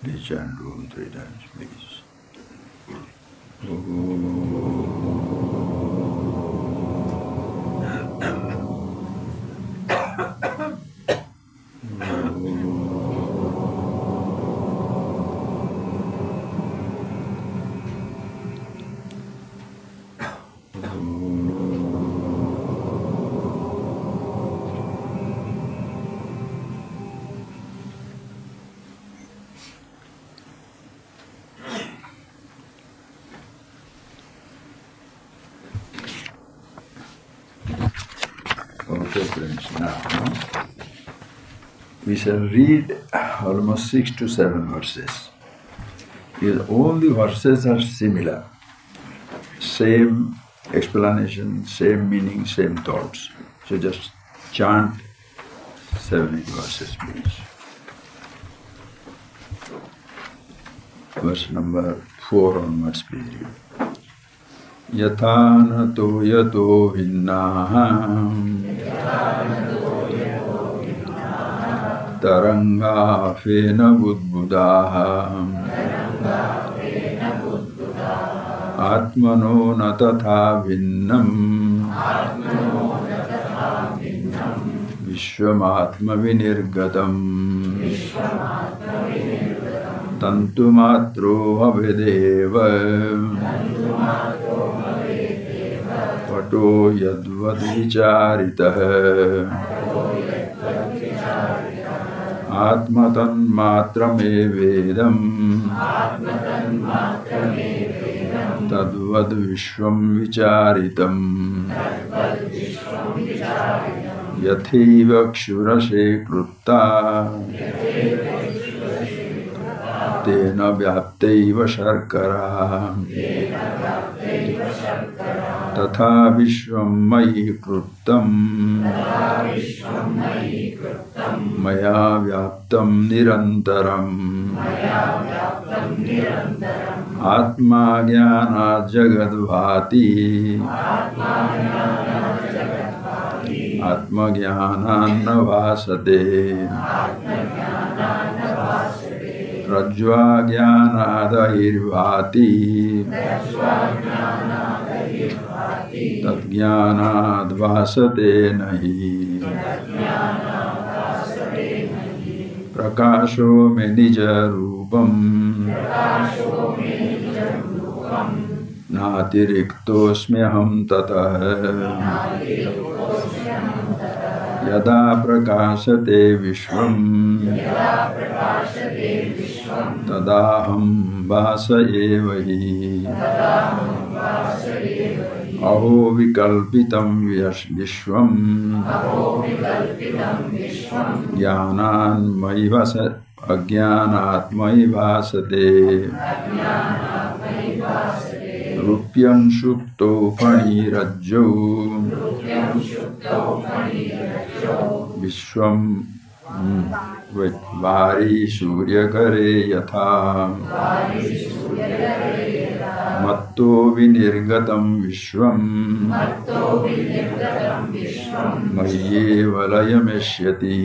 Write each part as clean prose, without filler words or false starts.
Please chant Om 3 times, please. Okay, friends, now we shall read almost 6 to 7 verses. All the verses are similar, same explanation, same meaning, same thoughts. So just chant 7 verses, please. Verse number 4 onwards, please. Yathanato yato vinnaham taranga fena budbudaham atmano na tatha vinnam vishwamatma vinirgatam tantumatro avedeva pato yadvad vicharitah atmatan matramevedam tadvad vishvam vicharitam yatheva kshurase krutta tena vyaptaiva sharkara tatha vishvam mayi kruttam maya vyaptam nirantaram atma jnana jagadvati atma jnana vasate rajva jnanadahirvati tad jnanadvasate nahi prakasho me nija rupam natiriktosmyaham tatah yada prakashate vishvam tadaham vasa evahi aho vikalpitam vishvam jnanan mayi vasa ajnanat mayi vasate rupyam shukto phanirajyo vishvam vari suryakare yatha matto vinirgatam vishvam mayyeva layameshyati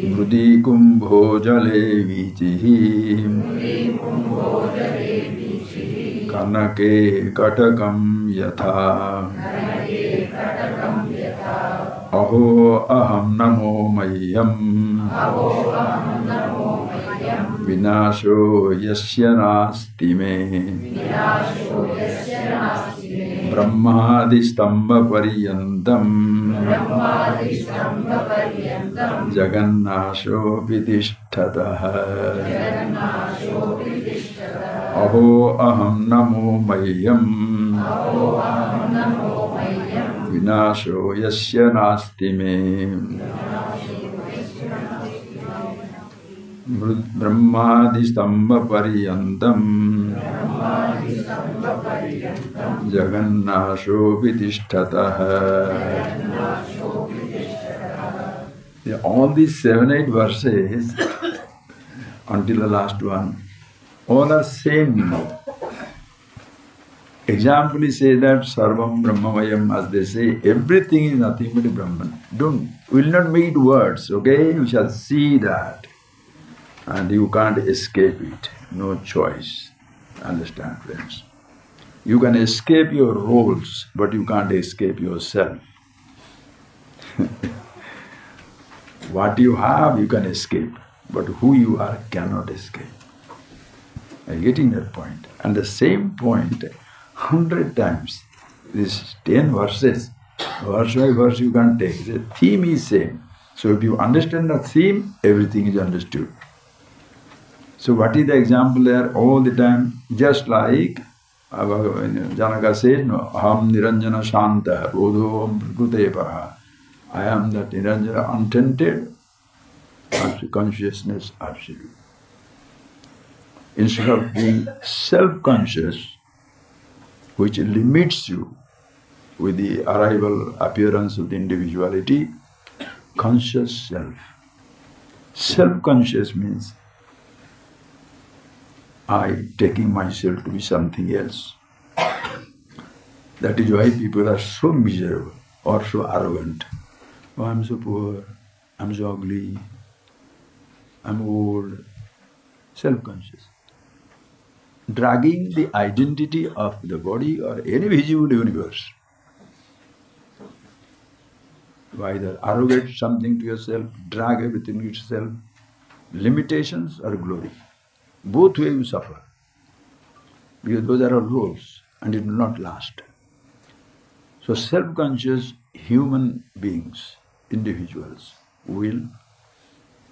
mrudi kumbho jale vichihi kanake katakam yatha aho aham namo mayyam vinasho yasya nasti me brahmadi stamba paryantam jagannasho vidishtatah aho aham namo mayyam vinasho yasya nasti me brahmadi stamba paryantam jagannasho vidishtatah. All these 7-8 verses until the last one, all are same. Example, he say that Sarvam Brahmamayam, as they say, everything is nothing but a Brahman. Will not make it words, okay? We shall see that. and you can't escape it. No choice. Understand, friends? You can escape your roles, but you can't escape yourself. What you have, you can escape, but who you are cannot escape. Are you getting that point? And the same point, 100 times. These 10 verses, verse by verse you can take. The theme is same. So if you understand the theme, everything is understood. So what is the example there? All the time, just like Janaka said, no, Aham Niranjana Shanta, Bodho Prakrutepara. I am that Niranjana untainted consciousness absolute. Instead of being self-conscious, which limits you with the arrival appearance of the individuality, conscious self. Self-conscious means I taking myself to be something else. That is why people are so miserable or so arrogant. Oh, I'm so poor, I'm so ugly, I'm old. Self-conscious. Dragging the identity of the body or any visible universe. You either arrogate something to yourself, drag everything to yourself, limitations or glory. Both ways you suffer. Because those are all roles and it will not last. So self-conscious human beings, individuals, will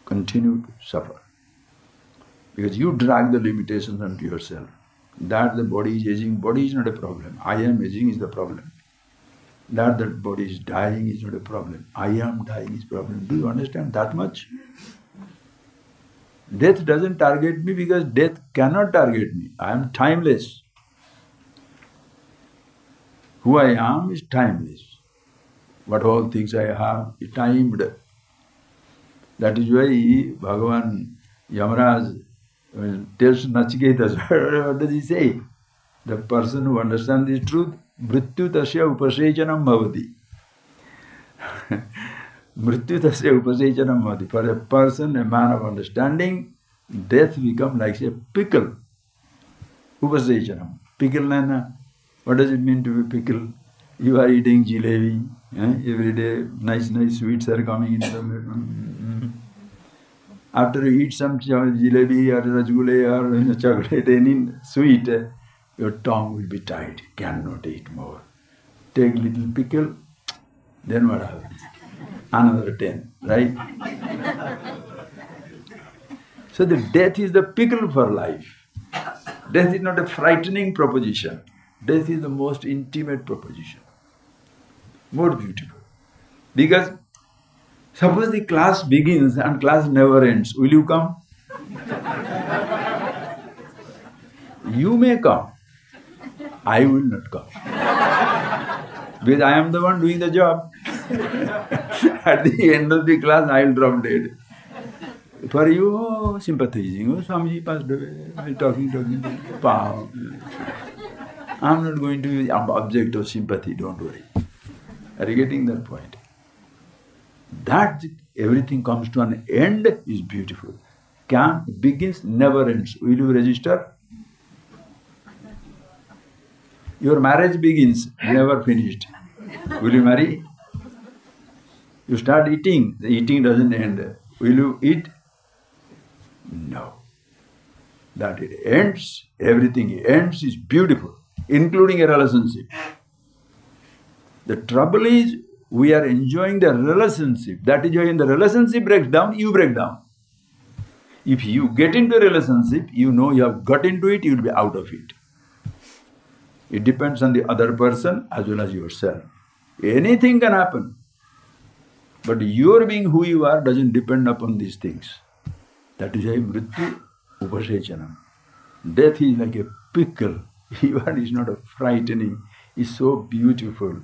continue to suffer. Because you drag the limitations onto yourself. That the body is aging, body is not a problem. I am aging is the problem. That the body is dying is not a problem. I am dying is a problem. Do you understand that much? Death doesn't target me because death cannot target me. I am timeless. Who I am is timeless. But all things I have is timed. That is why Bhagavan Yamaraj tells Nachiketas, what does he say? The person who understands this truth, mrityu tasya upasejanam bhavati. Mrityu tasya upasejanam bhavati. For a person, a man of understanding, death becomes like a pickle. Upasejanam. Pickle nana. What does it mean to be pickle? You are eating jalebi, every day, nice sweets are coming into the After you eat some jalebi or rasgulle or chocolate, any sweet, your tongue will be tied, cannot eat more. Take little pickle, then what happens? Another 10, right? So the death is the pickle for life. Death is not a frightening proposition. Death is the most intimate proposition. More beautiful. Because suppose the class begins and class never ends, will you come? You may come. I will not come. Because I am the one doing the job. At the end of the class, I will drop dead. For you, oh, sympathizing, oh, Swamiji passed away, talking. Pow. I am not going to be the object of sympathy, don't worry. Are you getting that point? That everything comes to an end is beautiful. Camp begins, never ends. Will you register? Your marriage begins, never finished. Will you marry? You start eating, the eating doesn't end. Will you eat? No. That it ends, everything ends is beautiful, including a relationship. The trouble is, we are enjoying the relationship. That is why when the relationship breaks down, you break down. If you get into a relationship, you know you have got into it, you will be out of it. It depends on the other person as well as yourself. Anything can happen. But your being who you are doesn't depend upon these things. That is why mrityu upasechanam. Death is like a pickle. Even it's not a frightening. It's so beautiful.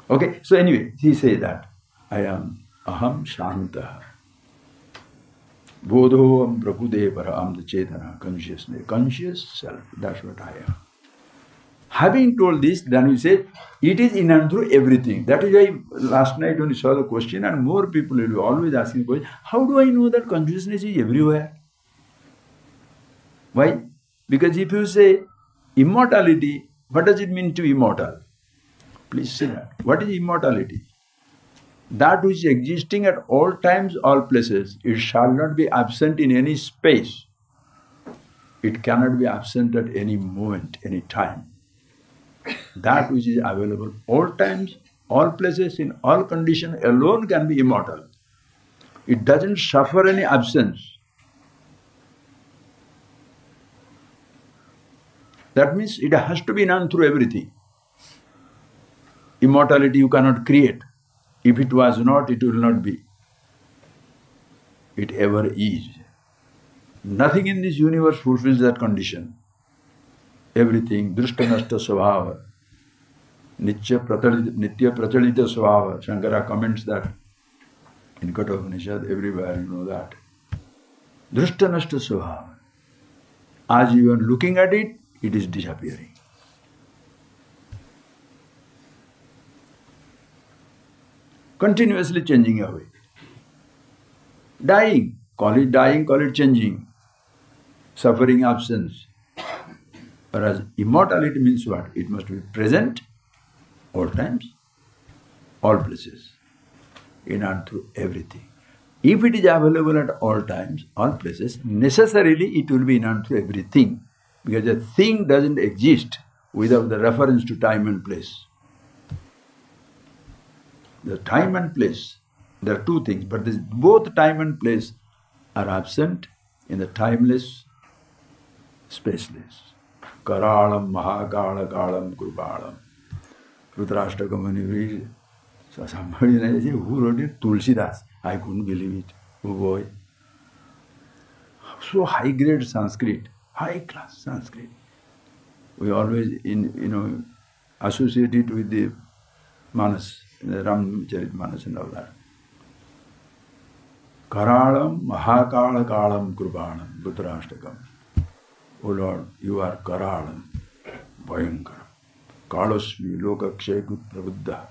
Okay, so anyway, he says that I am aham shanta. Bodhoam prakudepara. I am the chetana, consciousness, conscious self. That's what I am. Having told this, then we say, it is in and through everything. That is why last night when we saw the question, and more people will be always asking the question, how do I know that consciousness is everywhere? Why? Because if you say immortality, what does it mean to be immortal? Please see that. What is immortality? That which is existing at all times, all places, it shall not be absent in any space. It cannot be absent at any moment, any time. That which is available all times, all places, in all conditions alone can be immortal. It doesn't suffer any absence. That means it has to be known through everything. Immortality you cannot create. If it was not, it will not be. It ever is. Nothing in this universe fulfills that condition. Everything, drishta-nashta svabhava, nitya prachalita svabhava. Shankara comments that in Kathopanishad, everywhere you know that. Drishta-nashta svabhava. As you are looking at it, it is disappearing. Continuously changing away. Dying, call it changing. Suffering, absence. Whereas immortality means what? It must be present all times, all places, in and through everything. If it is available at all times, all places, necessarily it will be in and through everything. Because a thing doesn't exist without the reference to time and place. The time and place, there are two things, but both time and place are absent in the timeless, spaceless. Karalam, Mahakala, Kalam, Krupalam. Rudrashtakam, when you read, so somebody says, who wrote it? Tulsidas. I couldn't believe it. Oh boy. So high grade Sanskrit, high class Sanskrit. We always associate it with the Manas, the Ramcharit Manas and all that. Karalam, Mahakala, Kalam, Krupalam, Rudrashtakam. O Lord, you are Karalam, Bhayankara. Kalasmi, Lokakshaykut Prabuddha,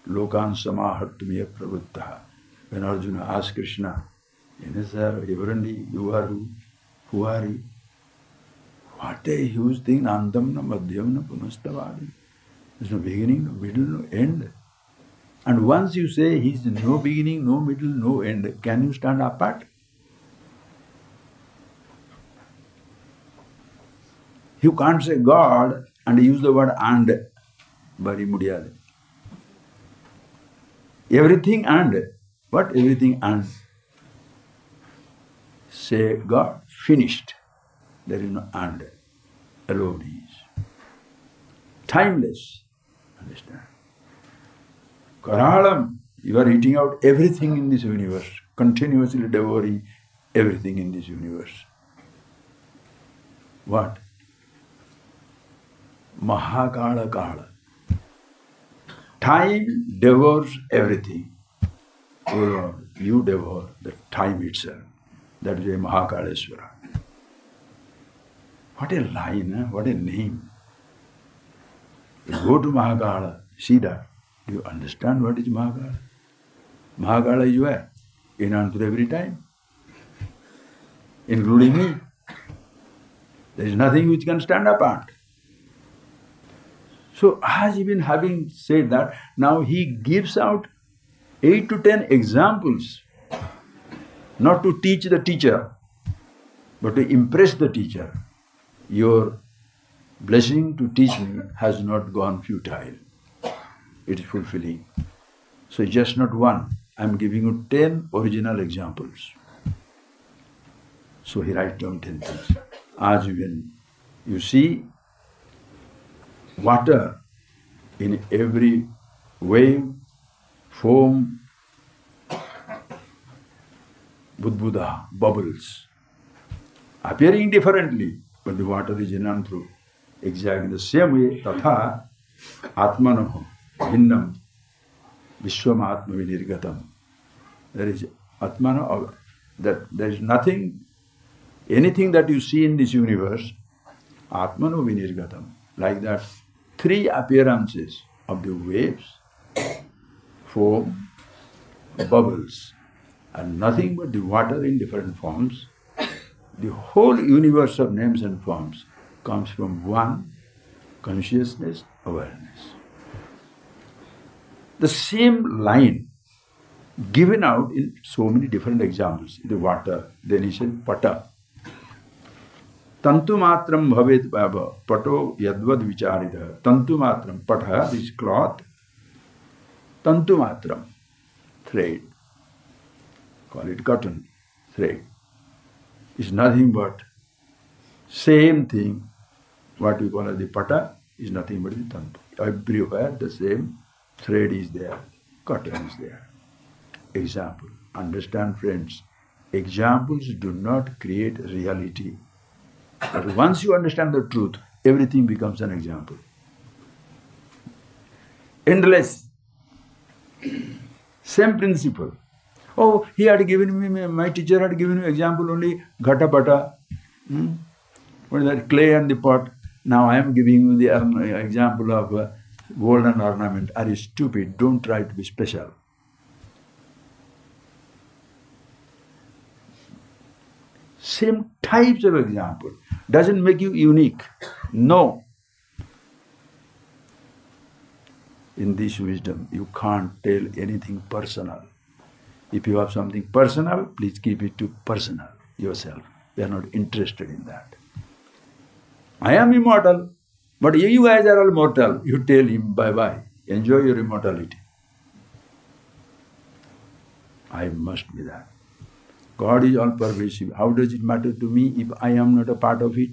Lokan Samahartumiya Prabuddha. When Arjuna asked Krishna, sir, you are who? Who are you? What a huge thing, Nandam na Madhyam na Punastavadi. There's no beginning, no middle, no end. And once you say he is no beginning, no middle, no end, can you stand apart? You can't say God and use the word and. Bari mudiyade. Everything and. What everything and? Say God, finished. There is no and. Alone is. Timeless. Understand? Karalam, you are eating out everything in this universe, continuously devouring everything in this universe. What? Mahakala Kala. Time devours everything. Oh Lord, you devour the time itself. That is a Mahakaleswara. What a line, eh? What a name. You go to Mahakala, see that. Do you understand what is Mahakala? Mahakala is where? In and through every time. Including me. There is nothing which can stand apart. So, as even having said that, now he gives out 8 to 10 examples, not to teach the teacher, but to impress the teacher. Your blessing to teach me has not gone futile. It is fulfilling. So, just not one. I am giving you 10 original examples. So, he writes down 10 things. As when you see water in every wave, foam, budbuddha, bubbles, appearing differently, but the water is in and through. Exactly the same way, tatha atmanoh bhinnam vishwam atma vinirgatam. There is atmano, that there is nothing, anything that you see in this universe, atmano vinirgatam. Like that, 3 appearances of the waves, foam, bubbles, are nothing but the water in different forms. The whole universe of names and forms comes from one consciousness, awareness. The same line given out in so many different examples. The water, then he said pata. Tantu matram bhavet bhava, pato yadvad vicharita. Tantu matram, pata is cloth. Tantu matram, thread. Call it cotton, thread. Is nothing but same thing. What we call as the pata is nothing but the tantu. Everywhere the same thread is there, cotton is there. Example. Understand, friends, examples do not create reality. But once you understand the truth, everything becomes an example. Endless. Same principle. Oh, he had given me, my teacher had given me example only ghata pata. What is that? Clay and the pot. Now I am giving you the example of golden ornament. Are you stupid? Don't try to be special. Same types of example. Doesn't make you unique. No. In this wisdom, you can't tell anything personal. If you have something personal, please keep it to personal, yourself. We are not interested in that. I am immortal, but you guys are all mortal. You tell him, bye-bye. Enjoy your immortality. I must be that. God is all-pervasive. How does it matter to me if I am not a part of it?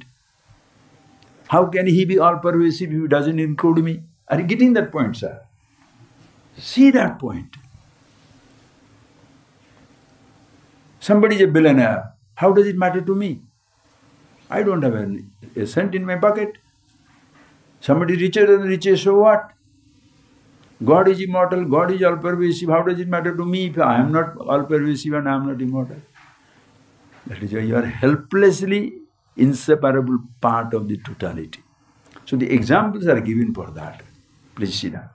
How can He be all-pervasive if He doesn't include me? Are you getting that point, sir? See that point. Somebody is a billionaire. How does it matter to me? I don't have a cent in my pocket. Somebody richer than the richest, so what? God is immortal, God is all-pervasive. How does it matter to me if I am not all-pervasive and I am not immortal? That is why you are helplessly inseparable part of the totality. So the examples are given for that. Please see that.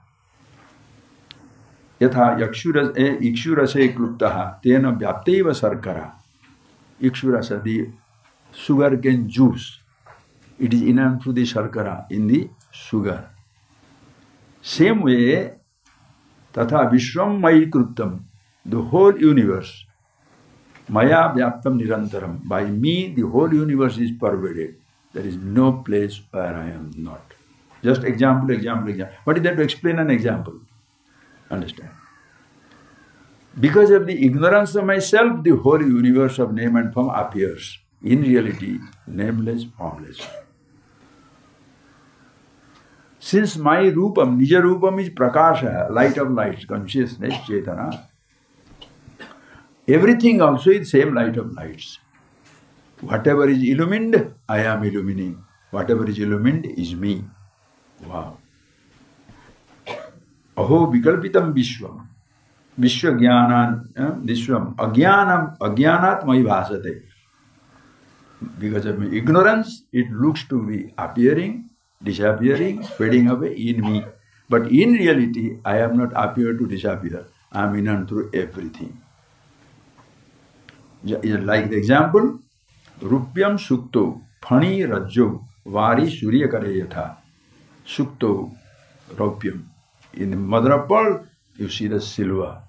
Yatha ikshurase kluptaha tena vyapteva sarkara. Ikshurasa, the sugarcane juice. It is in and through the sarkara, in the sugar. Same way, tatha vishram mai kruptam, the whole universe. Maya vyaptam nirantaram. By me, the whole universe is pervaded. There is no place where I am not. Just example, example, example. What is that to explain an example? Understand? Because of the ignorance of myself, the whole universe of name and form appears. In reality, nameless, formless. Since my rupam, nija rupam is prakasha, light of lights, consciousness, chetana, everything also is same light of lights. Whatever is illumined, I am illumining. Whatever is illumined is me. Wow. Aho vikalpitam vishwam. Vishwa jnanan, vishwam ajnanam, ajnanat mai bhasate. Because of my ignorance, it looks to be appearing, disappearing, fading away in me. But in reality, I am not appear to disappear. I am in and through everything. Like the example, Rupyam Sukto, Phani Rajjo, Vari Surya Karayatha, Sukto, Rupyam. In the mother of pearl, you see the silver.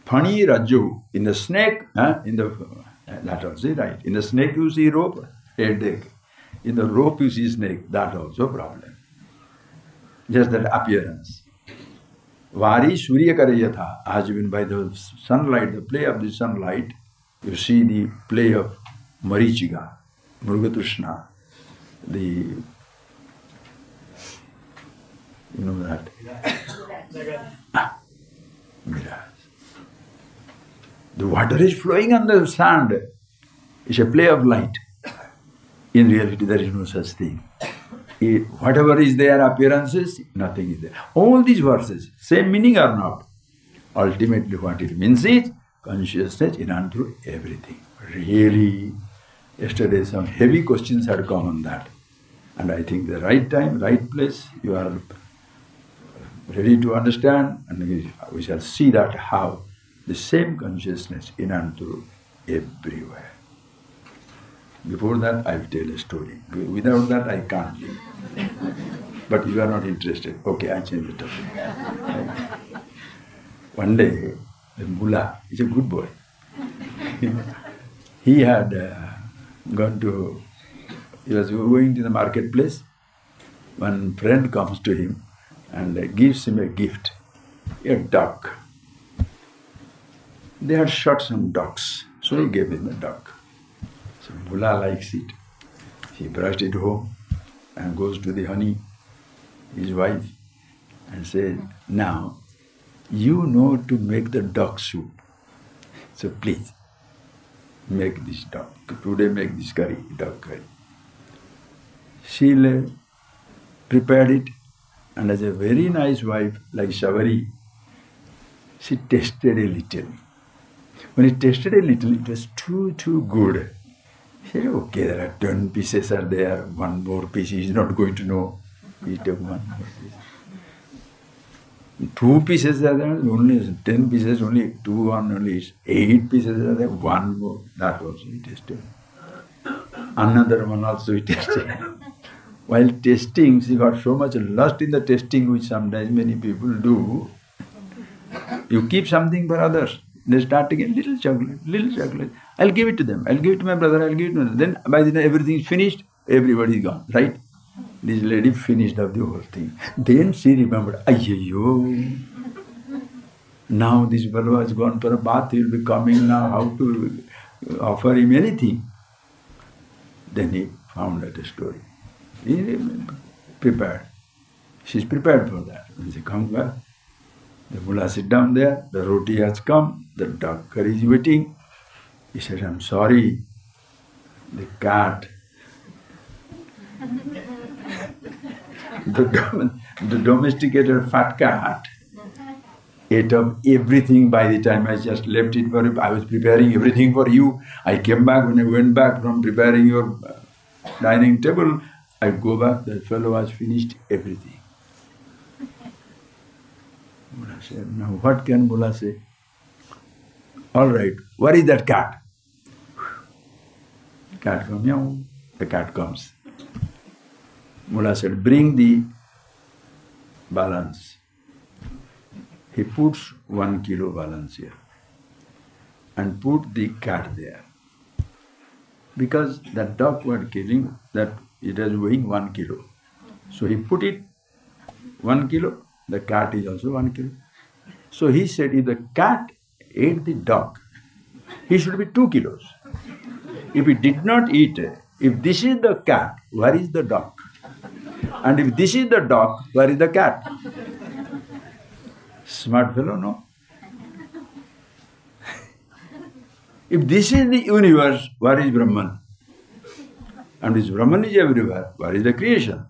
Phani Rajjo, in the snake, that also right. In the snake you see rope, headache. In the rope you see snake, that also problem. Just that appearance. Vari Surya Karayatha, as even by the sunlight, the play of the sunlight, you see the play of Marichika, Mrugatrishna, the, you know that? Mirage. The water is flowing on the sand. It's a play of light. In reality, there is no such thing. Whatever is there, appearances, nothing is there. All these verses, same meaning or not, ultimately what it means is consciousness in and through everything. Really, yesterday some heavy questions had come on that. And I think the right time, right place, you are ready to understand, and we shall see that how the same consciousness in and through everywhere. Before that, I'll tell a story. Without that, I can't live. But you are not interested. Okay, I change the topic. One day, the mullah is a good boy. He had he was going to the marketplace. One friend comes to him and gives him a gift, a duck. They had shot some ducks, so he gave him a duck. So mullah likes it. He brushed it home and goes to the honey, his wife, and says, now, you know to make the duck soup. So please, make this duck. Today make this curry, duck curry. She prepared it, and as a very nice wife, like Shavari, she tasted a little. When it tasted a little, it was too good. She said, okay, there are 10 pieces are there, one more piece is not going to know. We took one more piece. 2 pieces are there, only 10 pieces, only 2 on only 8 pieces are there, one more. That also we tasted. Another one also we tasted. While tasting, she got so much lost in the tasting, which sometimes many people do. You keep something for others. They start again, little chocolate. I'll give it to them. I'll give it to my brother. I'll give it to them. Then by the time everything is finished, everybody is gone, right? This lady finished up the whole thing. Then she remembered, ayyo, now this fellow has gone for a bath, he will be coming now, how to offer him anything. Then he found out a story. He prepared. She's prepared for that. When she comes back, the mullah sit down there, the roti has come, the duck curry is waiting. He said, I'm sorry, the cat, the domesticated fat cat ate up everything by the time I just left it for you. I was preparing everything for you. I came back, when I went back from preparing your dining table, I go back, the fellow has finished everything. Mullah said, now what can Mullah say? All right, where is that cat? Cat comes, meow, the cat comes. Mullah said, bring the balance. He puts 1 kilo balance here and put the cat there. Because that dog was killing, that it was weighing 1 kilo. So he put it 1 kilo, the cat is also 1 kilo. So he said, if the cat ate the dog, he should be 2 kilos. If he did not eat, if this is the cat, where is the dog? And if this is the dog, where is the cat? Smart fellow, no? If this is the universe, where is Brahman? And this Brahman is everywhere, where is the creation?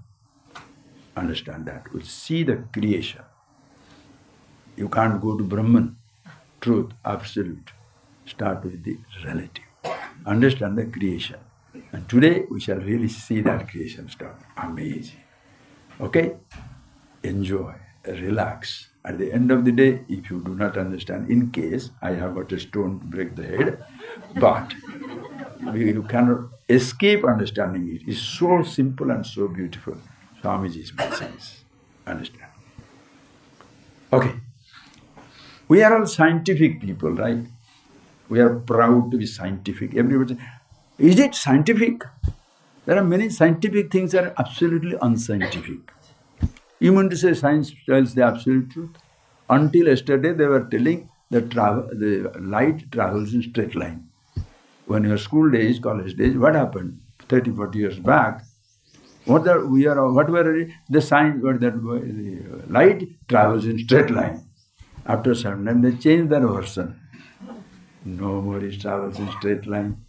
Understand that. We see the creation. You can't go to Brahman, truth, absolute. Start with the relative. Understand the creation. And today we shall really see that creation stuff. Amazing. Okay? Enjoy, relax. At the end of the day, if you do not understand, in case I have got a stone to break the head, but you cannot escape understanding it. It's so simple and so beautiful. Swamiji's messages. Understand? Okay. We are all scientific people, right? We are proud to be scientific. Everybody, is it scientific? There are many scientific things that are absolutely unscientific. You mean to say science tells the absolute truth? Until yesterday they were telling that the light travels in straight line. When your school days, college days, what happened? 30, 40 years back, the science, the light travels in straight line. After some time they changed their version. No more it travels in straight line.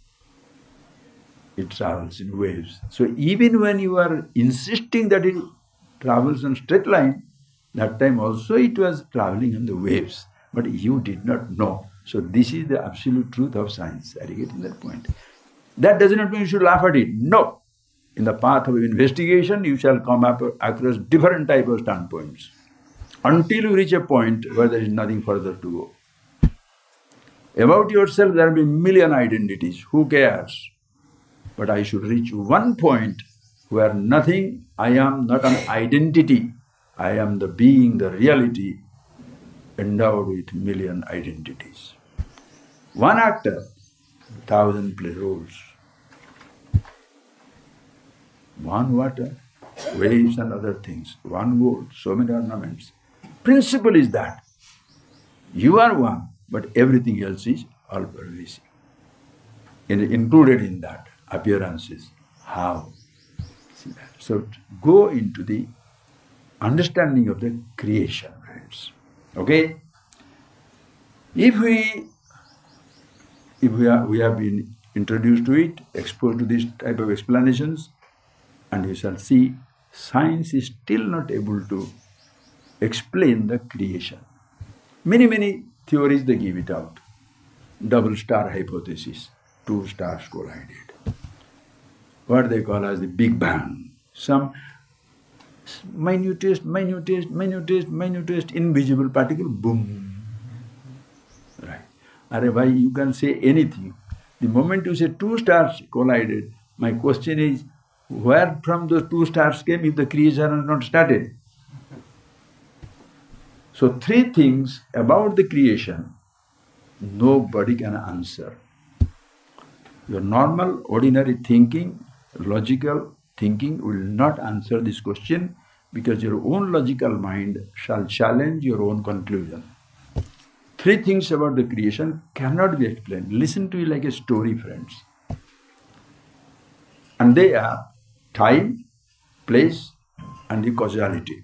It travels in waves. So even when you are insisting that it travels in straight line, that time also it was traveling on the waves. But you did not know. So this is the absolute truth of science. Are you getting that point? That does not mean you should laugh at it. No. In the path of investigation, you shall come up across different type of standpoints. Until you reach a point where there is nothing further to go. About yourself, there will be million identities. Who cares? But I should reach one point where nothing, I am not an identity. I am the being, the reality, endowed with million identities. One actor, 1,000 play roles. One water, waves and other things. One gold, so many ornaments. Principle is that you are one, but everything else is all-pervasive. Included in that, appearances. How? See that. So go into the understanding of the creation, friends. Okay? If we have been introduced to it, exposed to this type of explanations, and you shall see science is still not able to explain the creation. Many theories they give it out. Double star hypothesis, 2 stars collided. What they call as the Big Bang. Some minutest, invisible particle, boom. Right. Are why you can say anything. The moment you say 2 stars collided, my question is, where from those 2 stars came if the creation has not started? So 3 things about the creation, nobody can answer. Your normal, ordinary thinking, logical thinking will not answer this question because your own logical mind shall challenge your own conclusion. 3 things about the creation cannot be explained. Listen to it like a story, friends. And they are time, place, and the causality.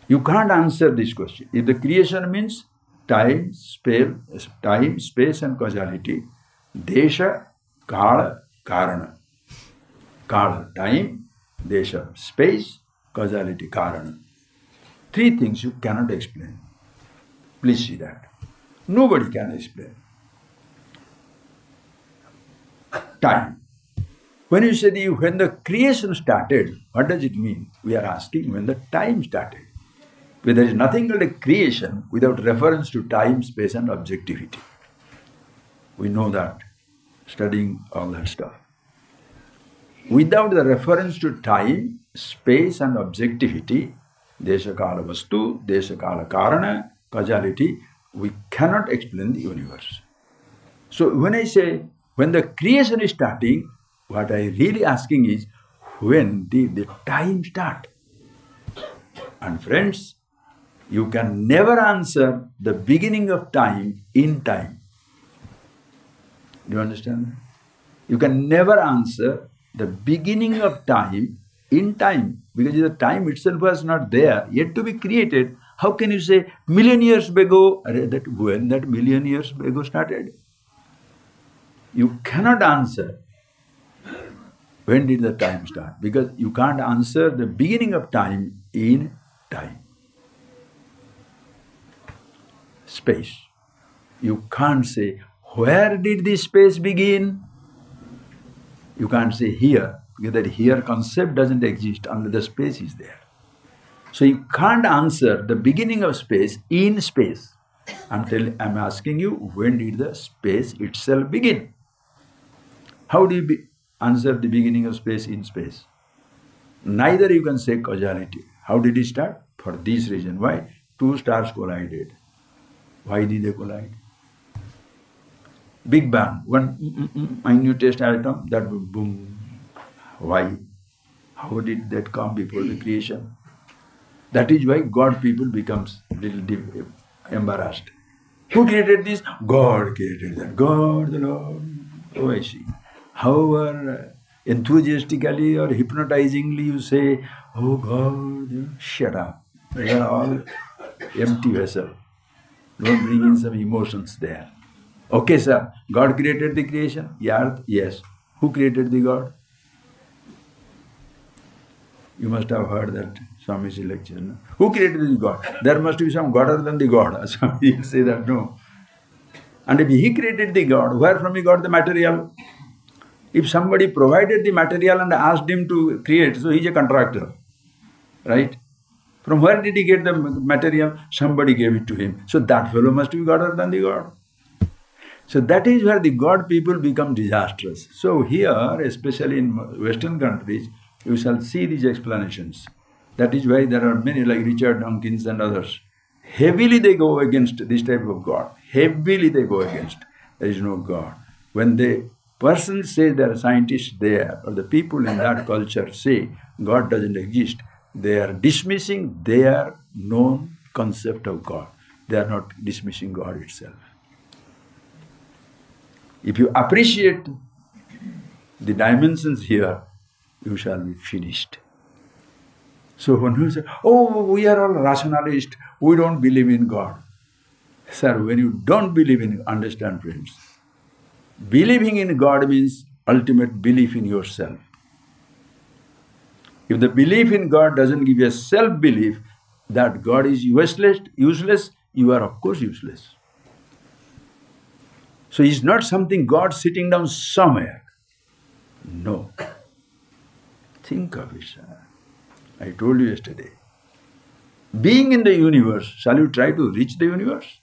You can't answer this question. If the creation means time, space, and causality, desha, kala, karana. Kala, time, desha, space, causality, karana. 3 things you cannot explain. Please see that. Nobody can explain. Time. When you say when the creation started, what does it mean? We are asking when the time started. Where there is nothing called a creation without reference to time, space and objectivity. We know that, studying all that stuff. Without the reference to time, space and objectivity, desha kala vastu, desha kala karana, causality, we cannot explain the universe. So when I say, when the creation is starting, what I really asking is, when did the time start? And friends, you can never answer the beginning of time in time. Do you understand? You can never answer the beginning of time in time, because the time itself was not there, yet to be created. How can you say million years ago, that when that million years ago started? You cannot answer when did the time start, because you can't answer the beginning of time in time. Space. You can't say, where did this space begin? You can't say here, because that here concept doesn't exist unless the space is there. So you can't answer the beginning of space in space. I'm asking you, when did the space itself begin? How do you answer the beginning of space in space? Neither you can say causality. How did it start? For this reason. Why? 2 stars collided. Why did they collide? Big Bang, one minutest atom, that would boom. Why? How did that come before the creation? That is why God people becomes little embarrassed. Who created this? God created that. God the Lord. Oh, I see. However enthusiastically or hypnotizingly you say, oh God, shut up. They are all empty vessel. Don't bring in some emotions there. Okay, sir, God created the creation? Yeah, yes. Who created the God? You must have heard that SWAMI's lecture. No? Who created the God? There must be some God other than the God. Swami will say that, no. And if he created the God, where from he got the material? If somebody provided the material and asked him to create, so he's a contractor. Right? From where did he get the material? Somebody gave it to him. So that fellow must be godder than the God. So that is where the God people become disastrous. So here, especially in Western countries, you shall see these explanations. That is why there are many like Richard Dawkins and others. Heavily they go against this type of God. Heavily they go against. There is no God. When the person says there are scientists there, or the people in that culture say God doesn't exist, they are dismissing their known concept of God. They are not dismissing God itself. If you appreciate the dimensions here, you shall be finished. So when you say, oh, we are all rationalists, we don't believe in God. Sir, when you don't believe in, understand friends, believing in God means ultimate belief in yourself. If the belief in God doesn't give you a self-belief that God is useless, you are of course useless. So it's not something God sitting down somewhere. No. Think of it, sir. I told you yesterday. Being in the universe, shall you try to reach the universe?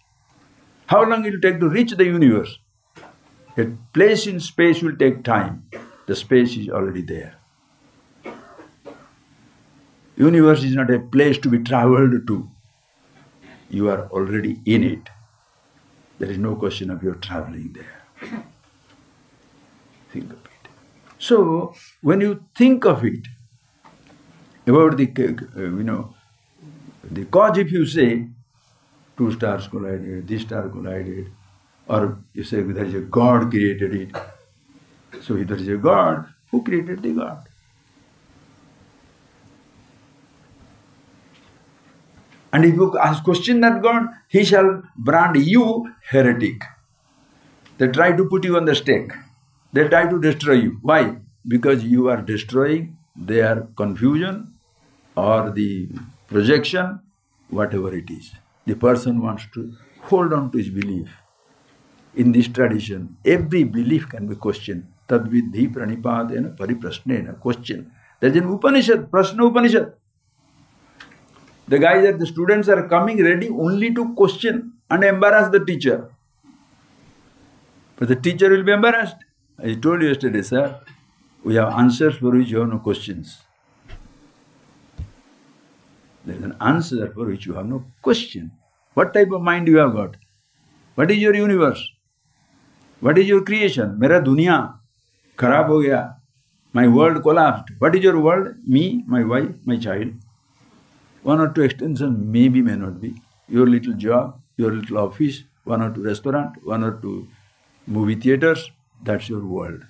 How long will it take to reach the universe? A place in space will take time. The space is already there. Universe is not a place to be travelled to. You are already in it. There is no question of your travelling there. Think of it. So, when you think of it, about the, the cause, if you say, two stars collided, this star collided, or you say there is a God created it. So if there is a God, who created the God? And if you ask question that God, he shall brand you heretic. They try to put you on the stake. They try to destroy you. Why? Because you are destroying their confusion or the projection, whatever it is. The person wants to hold on to his belief. In this tradition, every belief can be questioned. Tadvidhi pranipadena pariprasnena, question. There is an Upanishad, Prashna Upanishad. The guys, the students are coming ready only to question and embarrass the teacher. But the teacher will be embarrassed. I told you yesterday, sir, we have answers for which you have no questions. There is an answer for which you have no question. What type of mind you have got? What is your universe? What is your creation? Mera dunya kharab ho gaya. My world collapsed. What is your world? Me, my wife, my child. One or two extensions maybe, may not be. Your little job, your little office, one or two restaurant, one or two movie theaters, that's your world.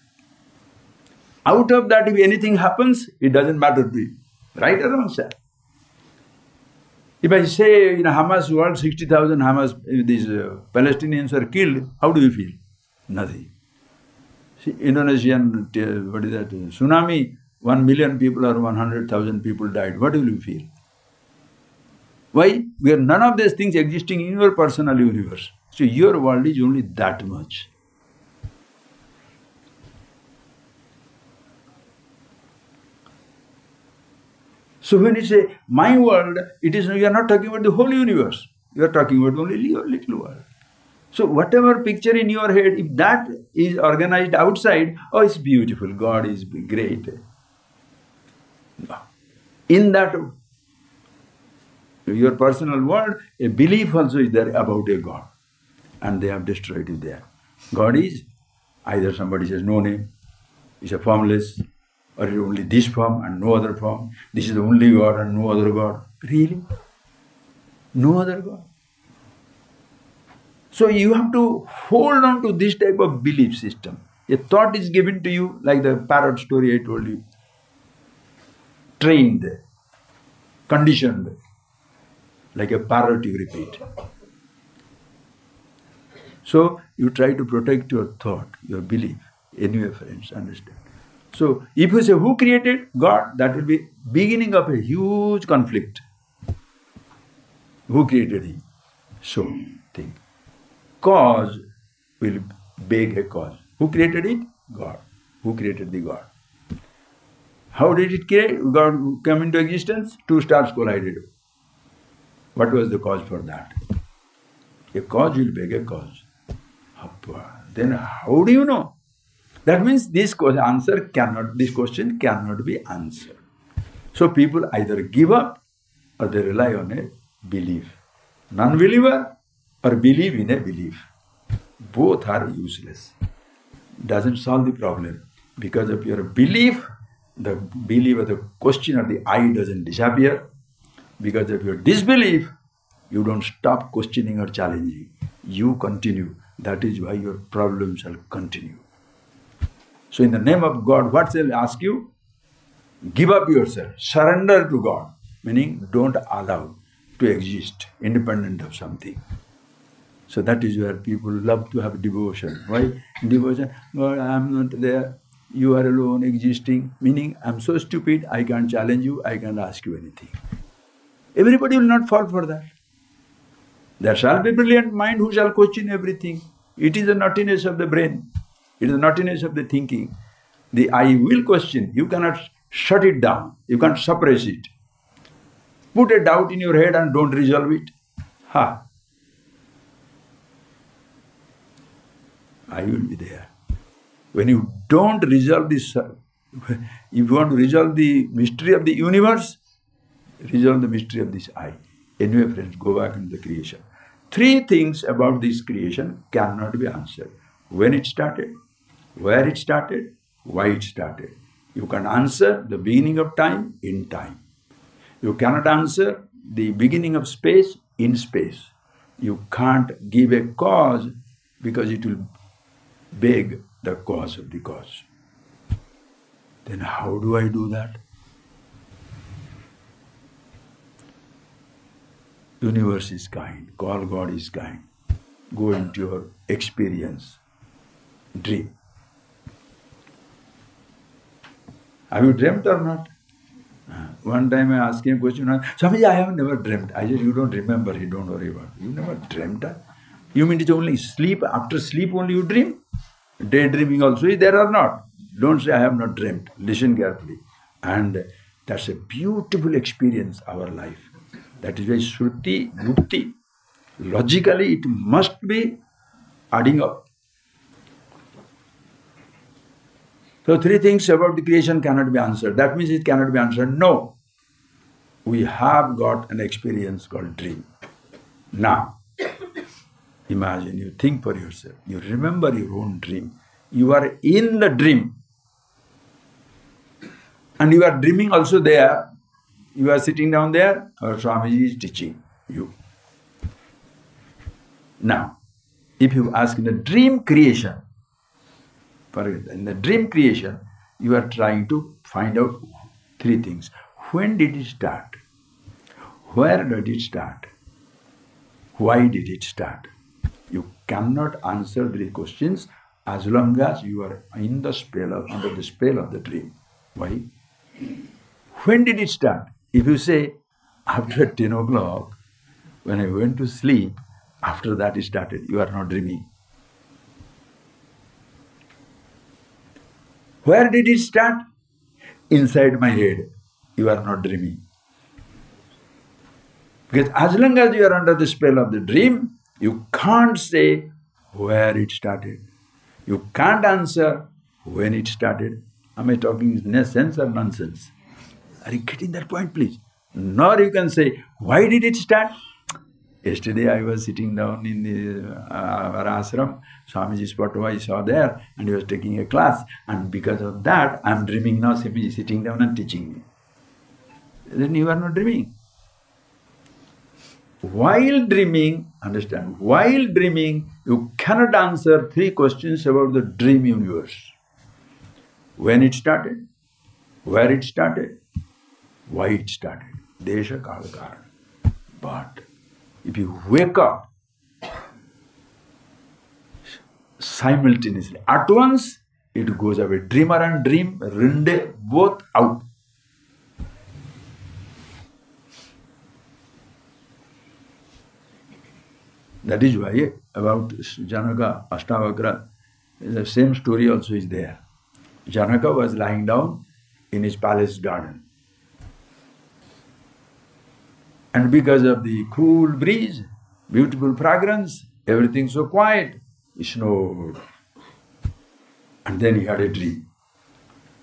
Out of that, if anything happens, it doesn't matter to you. Right or wrong, sir? If I say in Hamas world, 60,000 Hamas, these Palestinians are killed, how do you feel? Nothing. See, Indonesian, what is that, tsunami, 1 million people or 100,000 people died. What will you feel? Why? We are none of these things existing in your personal universe. So your world is only that much. So when you say, my world, it is, you are not talking about the whole universe. You are talking about only your little world. So whatever picture in your head, if that is organized outside, oh, it's beautiful, God is great. No. In that, your personal world, a belief also is there about a God. And they have destroyed it there. God is, either somebody says no name, is a formless, or only this form and no other form. This is the only God and no other God. Really? No other God. So you have to hold on to this type of belief system. A thought is given to you, like the parrot story I told you. Trained, conditioned, like a parrot you repeat. So you try to protect your thought, your belief. Anyway, friends, understand. So if you say, who created God? That will be beginning of a huge conflict. Who created him? So, think. Cause will beg a cause. Who created it? God. Who created the God? How did it create? God come into existence? Two stars collided. What was the cause for that? A cause will beg a cause. Then how do you know? That means this question cannot be answered. So people either give up or they rely on a belief. Non-believer or believe in a belief. Both are useless. Doesn't solve the problem. Because of your belief, the belief or the question or the I doesn't disappear. Because of your disbelief, you don't stop questioning or challenging. You continue. That is why your problem shall continue. So in the name of God, what shall I ask you? Give up yourself. Surrender to God. Meaning, don't allow to exist independent of something. So that is where people love to have devotion. Why? Devotion, God, I am not there. You are alone existing. Meaning, I am so stupid, I can't challenge you, I can't ask you anything. Everybody will not fall for that. There shall be brilliant mind who shall question everything. It is the naughtiness of the brain. It is the naughtiness of the thinking. The I will question. You cannot shut it down. You can't suppress it. Put a doubt in your head and don't resolve it. Ha! I will be there. When you don't resolve this, if you want to resolve the mystery of the universe, resolve the mystery of this I. Anyway, friends, go back into the creation. Three things about this creation cannot be answered. When it started, where it started, why it started. You can answer the beginning of time in time. You cannot answer the beginning of space in space. You can't give a cause because it will beg the cause of the cause. Then how do I do that? Universe is kind, call God is kind. Go into your experience, dream. Have you dreamt or not? One time I asked him a question, Swamiji, I have never dreamt. I said, you don't remember it, don't worry about it. You never dreamt that? You mean it's only sleep, after sleep only you dream? Daydreaming also is there or not? Don't say I have not dreamt. Listen carefully. And that's a beautiful experience, our life. That is why Shruti, Yukti, logically it must be adding up. So three things about the creation cannot be answered. That means it cannot be answered. No. We have got an experience called dream. Now, imagine, you think for yourself. You remember your own dream. You are in the dream. And you are dreaming also there. You are sitting down there, or Swamiji is teaching you. Now, if you ask in the dream creation, in the dream creation, you are trying to find out three things. When did it start? Where did it start? Why did it start? You cannot answer these questions as long as you are in the under the spell of the dream. Why? When did it start? If you say, after 10 o'clock, when I went to sleep, after that it started, you are not dreaming. Where did it start? Inside my head. You are not dreaming. Because as long as you are under the spell of the dream, you can't say where it started. You can't answer when it started. Am I talking in sense or nonsense? Are you getting that point, please? Nor you can say, why did it start? Yesterday I was sitting down in our ashram, Swamiji's photo I saw there, and he was taking a class, and because of that I am dreaming now, Swamiji sitting down and teaching me. Then you are not dreaming. While dreaming, understand, while dreaming, you cannot answer three questions about the dream universe. When it started, where it started, why it started. Desha Kala Karana. But if you wake up simultaneously, at once, it goes away. Dreamer and dream, rinde, both out. That is why about Janaka, ASHTAVAKRA, the same story also is there. Janaka was lying down in his palace garden. And because of the cool breeze, beautiful fragrance, everything so quiet, it snowed. And then he had a dream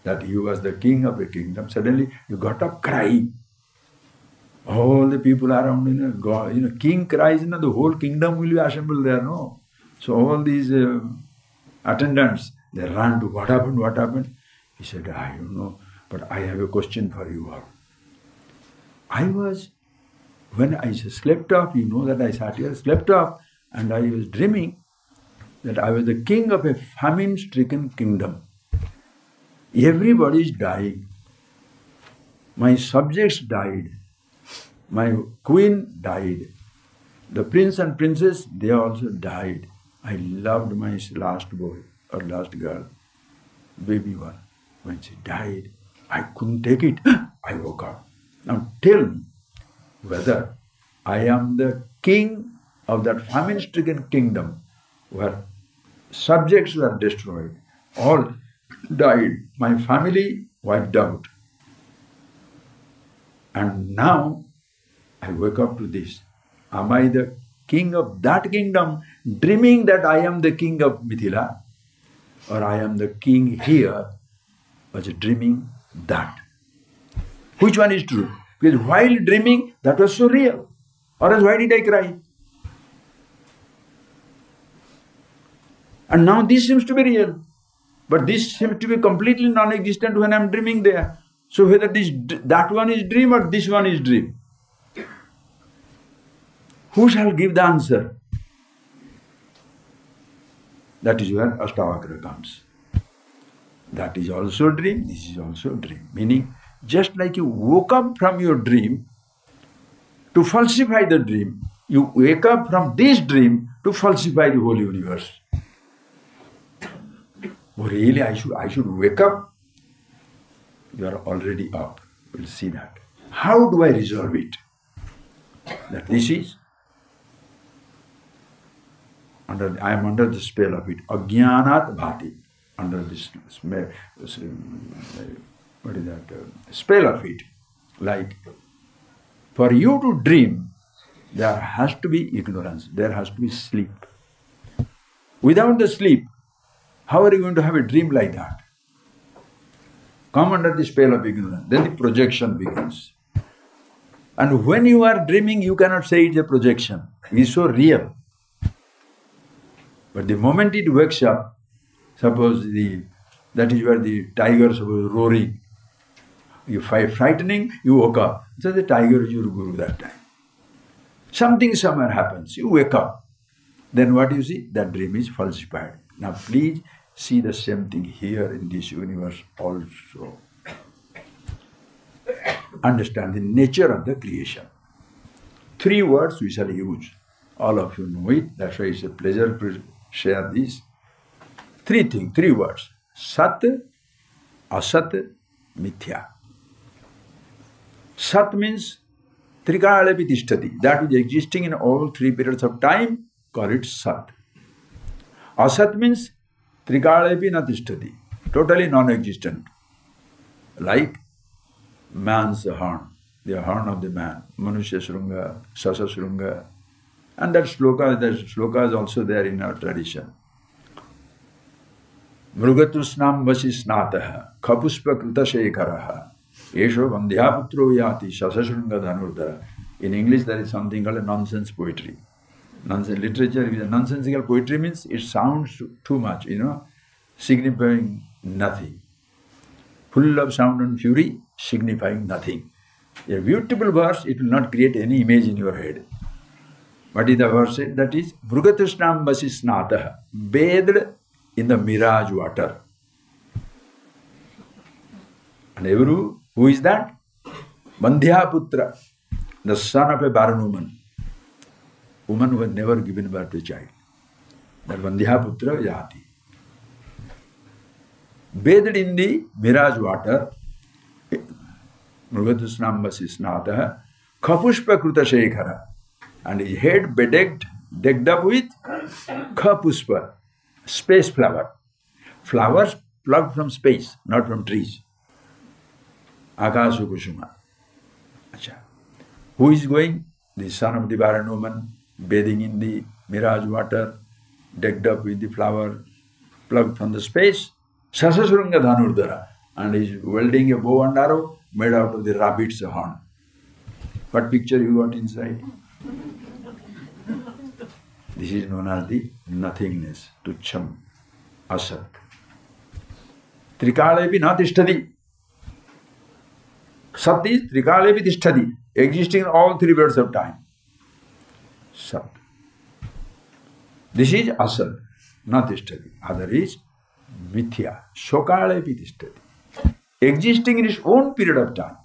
that he was the king of a kingdom. Suddenly he got up crying. All the people around, God, king cries, the whole kingdom will be assembled there, no? So all these attendants, they ran to, what happened, what happened? He said, I don't know, but I have a question for you all. When I slept off, that I sat here, slept off, and I was dreaming that I was the king of a famine-stricken kingdom. Everybody is dying. My subjects died. My queen died. The prince and princess, they also died. I loved my last boy or last girl, baby one. When she died, I couldn't take it. I woke up. Now tell me whether I am the king of that famine-stricken kingdom where subjects were destroyed, all died, my family wiped out. And now I wake up to this. Am I the king of that kingdom, dreaming that I am the king of Mithila, or I am the king here, was dreaming that? Which one is true? Because while dreaming, that was so real. Or else why did I cry? And now this seems to be real. But this seems to be completely non-existent when I am dreaming there. So whether that one is dream or this one is dream? Who shall give the answer? That is where ASHTAVAKRA comes. That is also a dream, this is also a dream. Meaning, just like you woke up from your dream to falsify the dream, you wake up from this dream to falsify the whole universe. Oh, really, I should wake up? You are already up. We'll see that. How do I resolve it? That this is, I am under the spell of it. Ajnanat bhati. Under this, what is that? Spell of it. Like, for you to dream, there has to be ignorance. There has to be sleep. Without the sleep, how are you going to have a dream like that? Come under the spell of ignorance. Then the projection begins. And when you are dreaming, you cannot say it's a projection. It is so real. But the moment it wakes up, suppose that is where the tiger is roaring. You frightening, you woke up. So the tiger is your guru that time. Something somewhere happens, you wake up. Then what you see? That dream is falsified. Now please see the same thing here in this universe also. Understand the nature of the creation. 3 words we shall use. All of you know it. That's why it's a pleasure to share this. 3 words. Sat, Asat, Mithya. Sat means Trikalapi Tishtati. That is existing in all 3 periods of time, call it Sat. Asat means Trikalapi na Tishtati. Totally non-existent. Like man's horn, the horn of the man, Manusya Srunga, Sasa Srunga. And that sloka is also there in our tradition. Mrugatusnam vasisnataha, khapuspa kruta shekharaha, esho vandhyaputro yati, Sasa Srunga dhanurdhara. In English there is something called a nonsense poetry. Nonsense literature is a nonsensical poetry means it sounds too much, signifying nothing. Full of sound and fury, signifying nothing. A beautiful verse, it will not create any image in your head. What is the verse? That is, Mrugatushnam vasisnataha, bathed in the mirage water. And who is that? Bandhyaputra, the son of a barren woman who had never given birth to a child. That Bandhyaputra Yati. Bathed in the mirage water, Mrugatusnam vasisnataha, khapushpa kruta shekhara. And his head decked up with khapushpa, space flower. Flowers plucked from space, not from trees. Akasha kushuma. Acha. Who is going? The son of the barren woman, bathing in the mirage water, decked up with the flower plucked from the space. Sasasuranga Dhanurdhara. And is welding a bow and arrow made out of the rabbit's horn. What picture you got inside? This is known as the nothingness, tucham, asat. Trikalepi na tishtadi. Sat is trikalepi tishtadi, existing in all three periods of time. Sat. This is asat, not tishtadi. Other is mithya, shokalepi tishtadi, existing in its own period of time.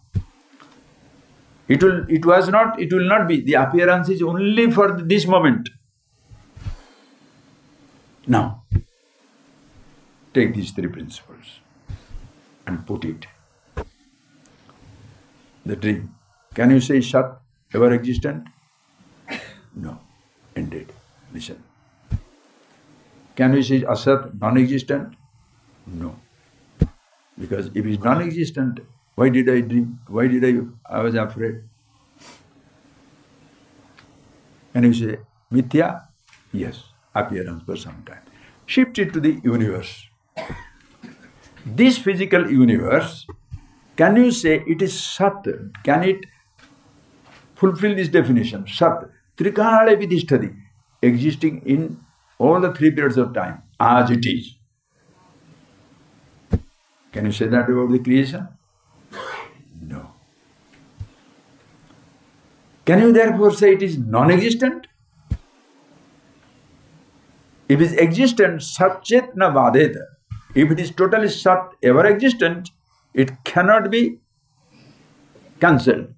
It will not be. The appearance is only for this moment. Now, take these three principles and put it. The dream. Can you say Sat, ever existent? No. Ended. Listen. Can we say Asat, non-existent? No. Because if it is non-existent, why did I dream? Why did I was afraid? Can you say Mithya? Yes. Appearance for some time. Shift it to the universe. This physical universe, can you say it is Sat? Can it fulfill this definition? Sat, Trikale Vidhishtadi, existing in all the three periods of time, as it is. Can you say that about the creation? No. Can you therefore say it is non-existent? If it is existent, Satchet na vadeta. If it is totally Sat, ever existent, it cannot be cancelled.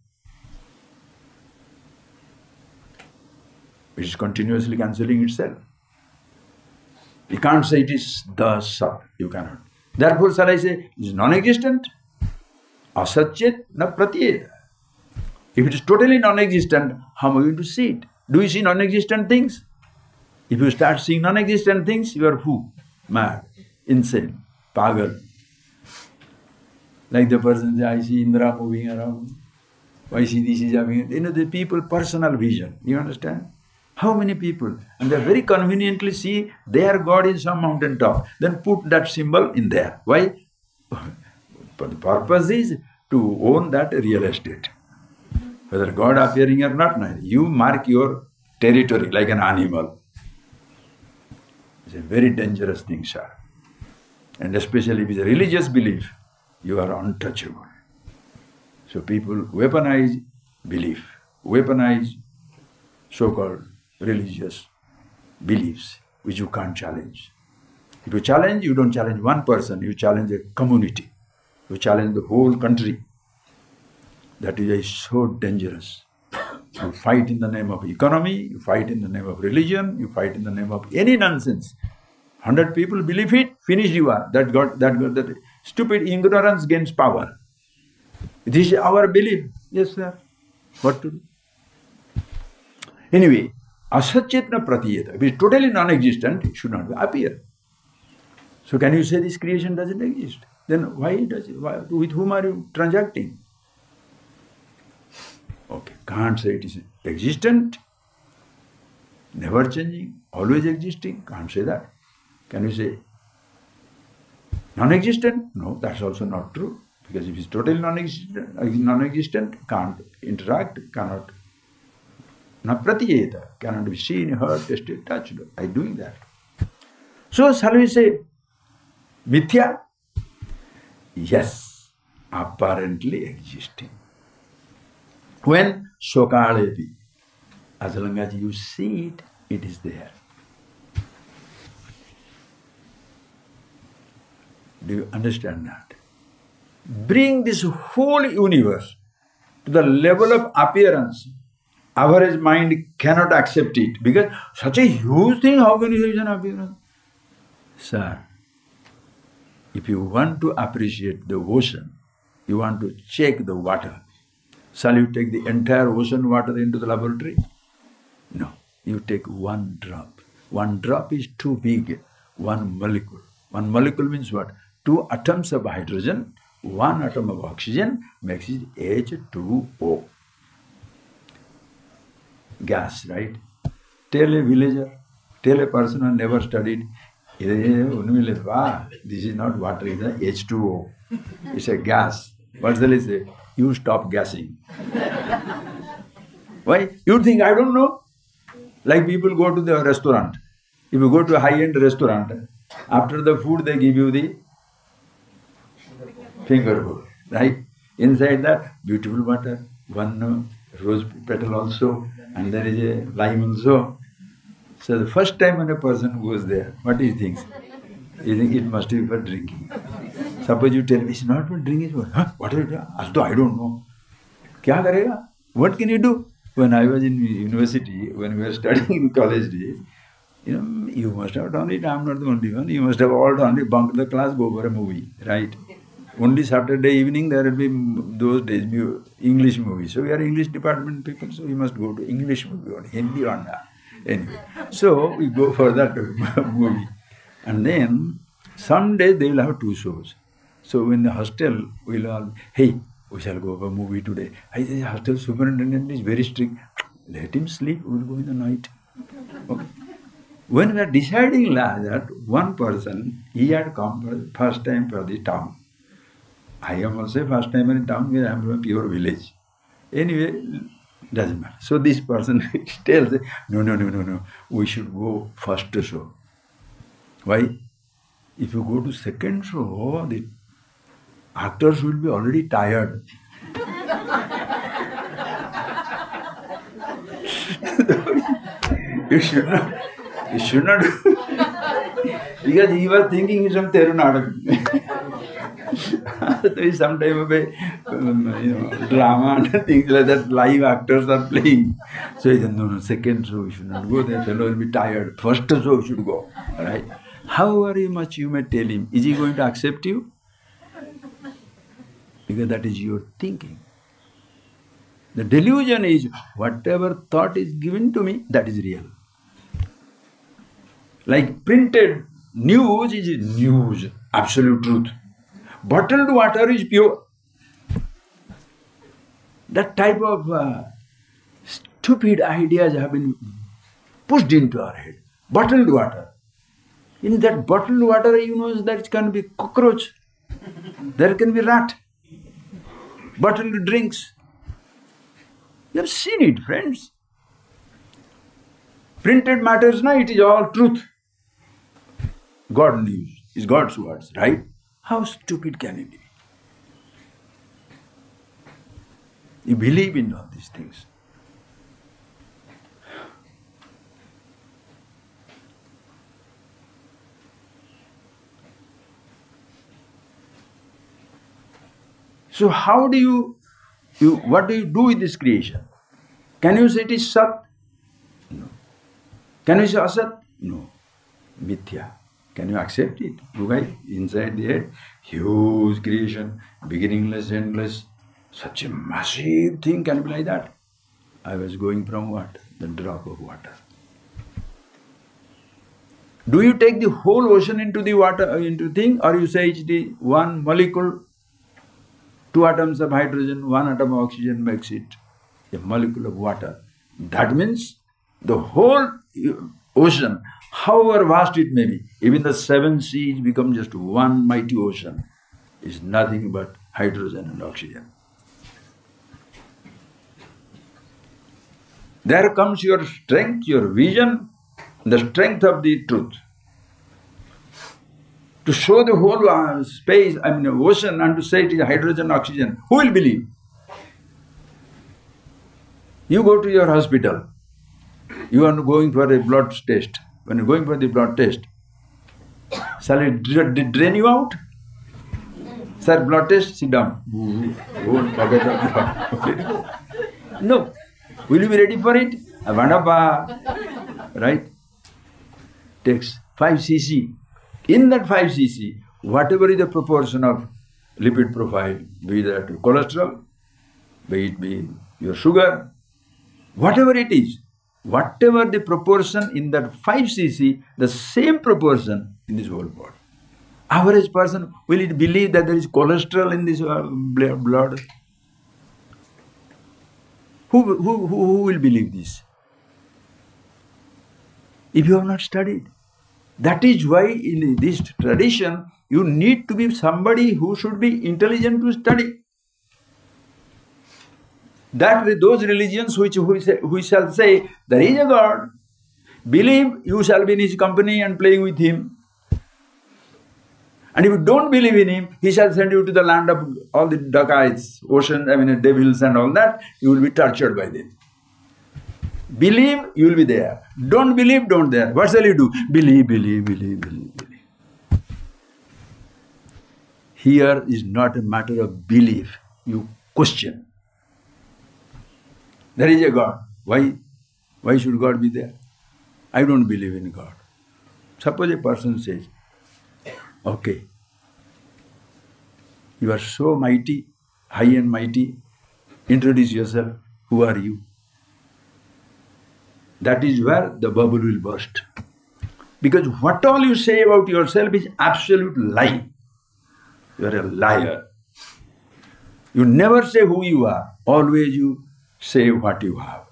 It is continuously cancelling itself. You can't say it is the Sat. You cannot. Therefore, shall I say it is non-existent? Asatchet na pratyeta. If it is totally non-existent, how am I going to see it? Do you see non-existent things? If you start seeing non-existent things, you are who? Mad, insane, pagal. Like the person says, I see Indra moving around. I see this is happening. You know, the people, personal vision. You understand? How many people? And they very conveniently see their God in some mountain top. Then put that symbol in there. Why? But the purpose is to own that real estate. Whether God appearing or not, you mark your territory like an animal. It's a very dangerous thing, sir. And especially with a religious belief, you are untouchable. So people weaponize belief, weaponize so-called religious beliefs, which you can't challenge. If you challenge, you don't challenge one person, you challenge a community. You challenge the whole country. That is so dangerous. You fight in the name of economy, you fight in the name of religion, you fight in the name of any nonsense. 100 people believe it, finished you are. That stupid ignorance gains power. This is our belief. Yes, sir. What to do? Anyway, asachetna pratiyeta. If it is totally non-existent, it should not appear. So can you say this creation doesn't exist? Then why does it? With whom are you transacting? Okay, can't say it is existent, never changing, always existing. Can't say that. Can you say non-existent? No, that's also not true. Because if it's totally non-existent, can't interact, cannot pratiyeta, cannot be seen, heard, tasted, touched. By doing that. So shall we say mithya? Yes, apparently existing. When shokalepi, as long as you see it, it is there. Do you understand that? Bring this whole universe to the level of appearance. Average mind cannot accept it because such a huge thing, how can you say it's an appearance? Sir, if you want to appreciate the ocean, you want to check the water, shall you take the entire ocean water into the laboratory? No. You take one drop. One drop is too big. One molecule. One molecule means what? 2 atoms of hydrogen, 1 atom of oxygen makes it H2O. gas, right? Tell a villager, tell a person who never studied, this is not water, it's a H2O. It's a gas. What shall I say? You stop gassing. Why? You think I don't know? Like people go to the restaurant. If you go to a high-end restaurant, after the food they give you the finger food, right? Inside that, beautiful butter, one rose petal also, and there is a lime also. So the first time when a person goes there, what he thinks? He thinks it must be for drinking. Suppose you tell me, it's not for drinking, it's for, huh? What is it? I don't know. Kya karega? What can you do? When I was in university, when we were studying in college days, you must have done it, I'm not the only one. You must have all done it, bunked the class, go for a movie, right? Only Saturday evening there will be those days English movies. So we are English department people, so we must go to English movie or Hindi or not. Anyway, so we go for that movie. And then some days they will have 2 shows. So in the hostel, we'll all, hey, we shall go for a movie today. I say, hostel superintendent is very strict. Let him sleep, we'll go in the night. Okay. When we are deciding that, one person, he had come for the first time for the town. I am also first time in town where I am from a pure village. Anyway, doesn't matter. So this person tells, no, we should go first show. Why? If you go to second show, the actors will be already tired. You should not, because he was thinking some Terunadu. Sometime of drama and things like that, live actors are playing. So he said, no, second show we should not go, that fellow will be tired. First show we should go. Right? However much you may tell him, is he going to accept you? Because that is your thinking. The delusion is, whatever thought is given to me, that is real. Like printed news is news, absolute truth. Bottled water is pure. That type of stupid ideas have been pushed into our head. Bottled water. In that bottled water, that can be cockroach, there can be rat. Bottled drinks. You have seen it, friends. Printed matters, no, it is all truth. God news is God's words, right? How stupid can it be? You believe in all these things. So how do what do you do with this creation? Can you say it is Sat? No. Can you say Asat? No. Mithya. Can you accept it? Okay? Inside the head, huge creation, beginningless, endless. Such a massive thing can be like that. I was going from what? The drop of water. Do you take the whole ocean into the water, into thing, or you say it's the one molecule, 2 atoms of hydrogen, 1 atom of oxygen makes it a molecule of water. That means the whole ocean, however vast it may be, even the 7 seas become just one mighty ocean, is nothing but hydrogen and oxygen. There comes your strength, your vision, the strength of the truth. To show the whole space, ocean, and to say it is hydrogen, oxygen, who will believe? You go to your hospital, you are going for a blood test. When you are going for the blood test, shall it drain you out? Sir, blood test, sit down. No. Will you be ready for it? Right? Takes 5 cc. In that 5 cc, whatever is the proportion of lipid profile, be that cholesterol, be it be your sugar, whatever it is, whatever the proportion in that 5 cc, the same proportion in this whole body. Average person, will it believe that there is cholesterol in this blood? Who will believe this? if you have not studied. That is why in this tradition, you need to be somebody who should be intelligent to study. That those religions who shall say, there is a God, believe you shall be in his company and playing with him. And if you don't believe in him, he shall send you to the land of all the dacoits, devils and all that. You will be tortured by them. Believe, you will be there. Don't believe, don't there. What shall you do? Believe, believe, believe, believe, believe. Here is not a matter of belief. You question. There is a God. Why should God be there? I don't believe in God. Suppose a person says, okay, you are so mighty, high and mighty, introduce yourself, who are you? That is where the bubble will burst. Because what all you say about yourself is absolute lie. You are a liar. You never say who you are, always you say what you have.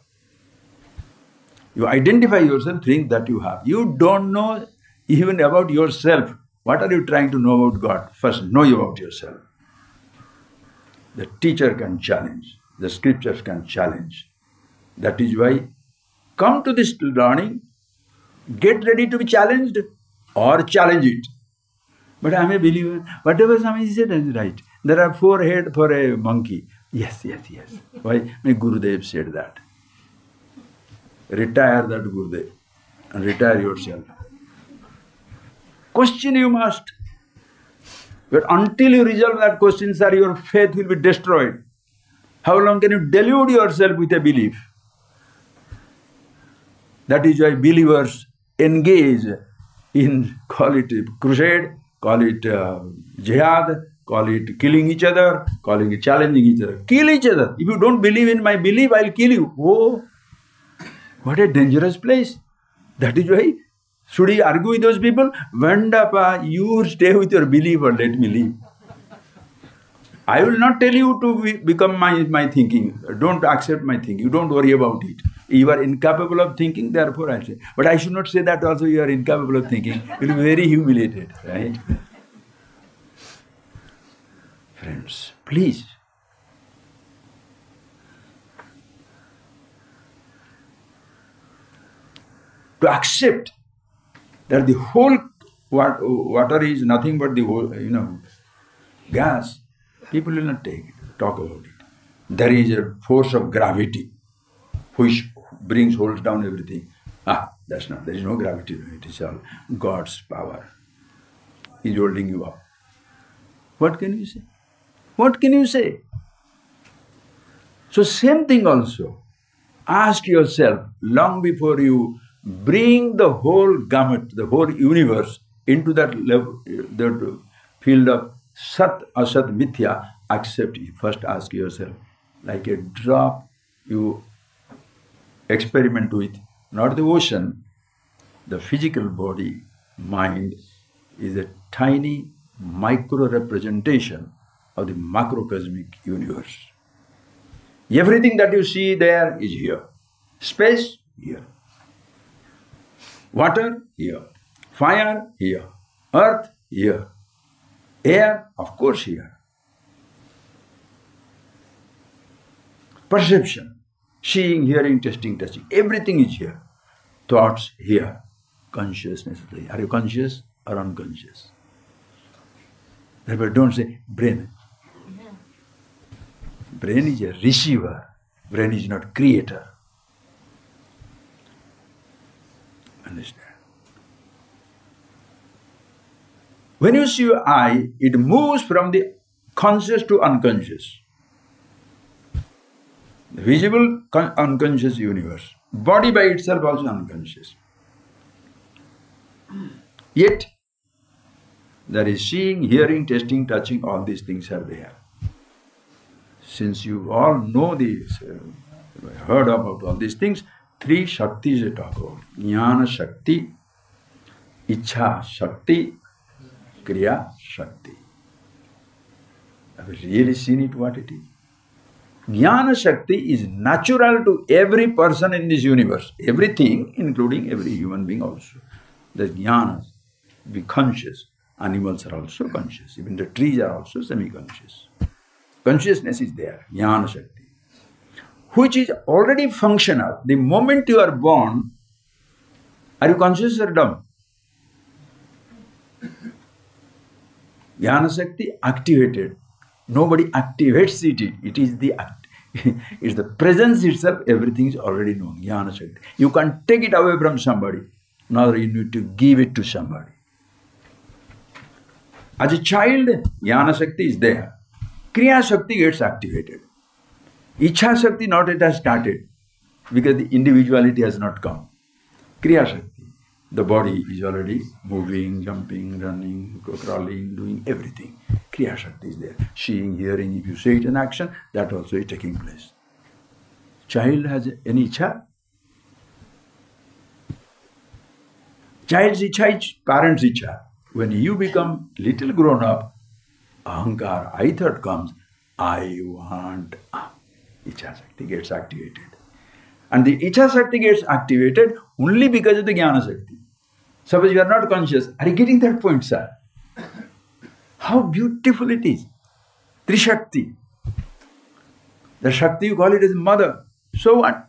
You identify yourself, think that you have. You don't know even about yourself. What are you trying to know about God? First, know about yourself. The teacher can challenge. The scriptures can challenge. That is why, come to this learning, get ready to be challenged or challenge it. But I am a believer. Whatever Swami said is right. There are 4 heads for a monkey. Yes, yes, yes. Why? My Gurudev said that. Retire that Gurudev and retire yourself. Question you must. But until you resolve that question, sir, your faith will be destroyed. How long can you delude yourself with a belief? That is why believers engage in, call it crusade, call it jihad, call it killing each other, calling it challenging each other. Kill each other. If you don't believe in my belief, I'll kill you. Oh, what a dangerous place. That is why, should he argue with those people? Vandapa, you stay with your belief or let me leave. I will not tell you to become my thinking. Don't accept my thinking. You don't worry about it. You are incapable of thinking, therefore I say. But I should not say that also you are incapable of thinking. You will be very humiliated, right? Friends, please. To accept that the whole water is nothing but the whole, gas, people will not talk about it. There is a force of gravity which holds down everything. That's not, there is no gravity. It is all God's power. He is holding you up. What can you say? What can you say? So same thing also. Ask yourself, long before you bring the whole gamut, the whole universe into that level, that field of Sat, Asat, Mithya, accept it. First ask yourself, like a drop, you experiment with, not the ocean, the physical body, mind is a tiny micro-representation of the macrocosmic universe. Everything that you see there is here. Space, here. Water, here. Fire, here. Earth, here. Air, of course, here. Perception, seeing, hearing, tasting, touching, everything is here. Thoughts, here. Consciousness, are you conscious or unconscious? Therefore, don't say brain. Brain is a receiver. Brain is not creator. Understand? When you see your eye, it moves from the conscious to unconscious. The visible unconscious universe. Body by itself also unconscious. Yet, there is seeing, hearing, tasting, touching, all these things are there. Since you all know these, heard about all these things, 3 Shaktis they talk about. Jnana Shakti, Ichha Shakti, Kriya Shakti. Have you really seen it what it is? Jnana Shakti is natural to every person in this universe. Everything, including every human being also. The Jnana, be conscious. Animals are also conscious. Even the trees are also semi-conscious. Consciousness is there, Jnana Shakti, which is already functional. The moment you are born, are you conscious or dumb? Jnana Shakti activated. Nobody activates it. It is it's the presence itself, everything is already known. Jnana Shakti. You can't take it away from somebody, nor you need to give it to somebody. As a child, Jnana Shakti is there. Kriya Shakti gets activated. Ichha Shakti not yet has started, because the individuality has not come. Kriya Shakti, the body is already moving, jumping, running, crawling, doing everything. Kriya Shakti is there. Seeing, hearing, if you say it in action, that also is taking place. Child has any ichha? Child's ichha is parent's ichha. When you become little grown up, ahankar, I thought comes, I want. Ichha Shakti gets activated. And the Ichha Shakti gets activated only because of the Jnana Shakti. Suppose you are not conscious, are you getting that point, sir? How beautiful it is. Trishakti. The Shakti you call it as mother. So what?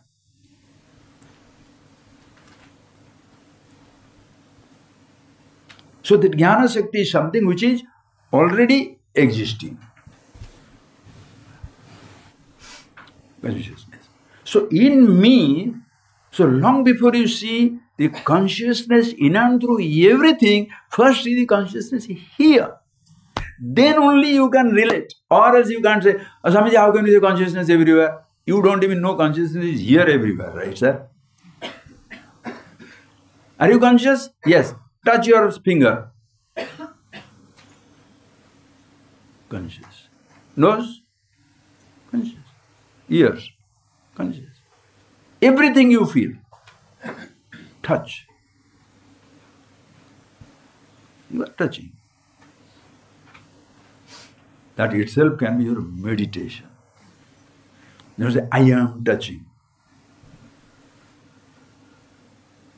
So that Jnana Shakti is something which is already existing. Consciousness. So in me, so long before you see the consciousness in and through everything, first see the consciousness here. Then only you can relate. Or else you can't say, Swamiji, how can you say consciousness everywhere? You don't even know consciousness is here everywhere, right, sir? Are you conscious? Yes. Touch your finger. Conscious. Nose? Conscious. Ears? Conscious. Everything you feel. Touch. You are touching. That itself can be your meditation. You say, I am touching.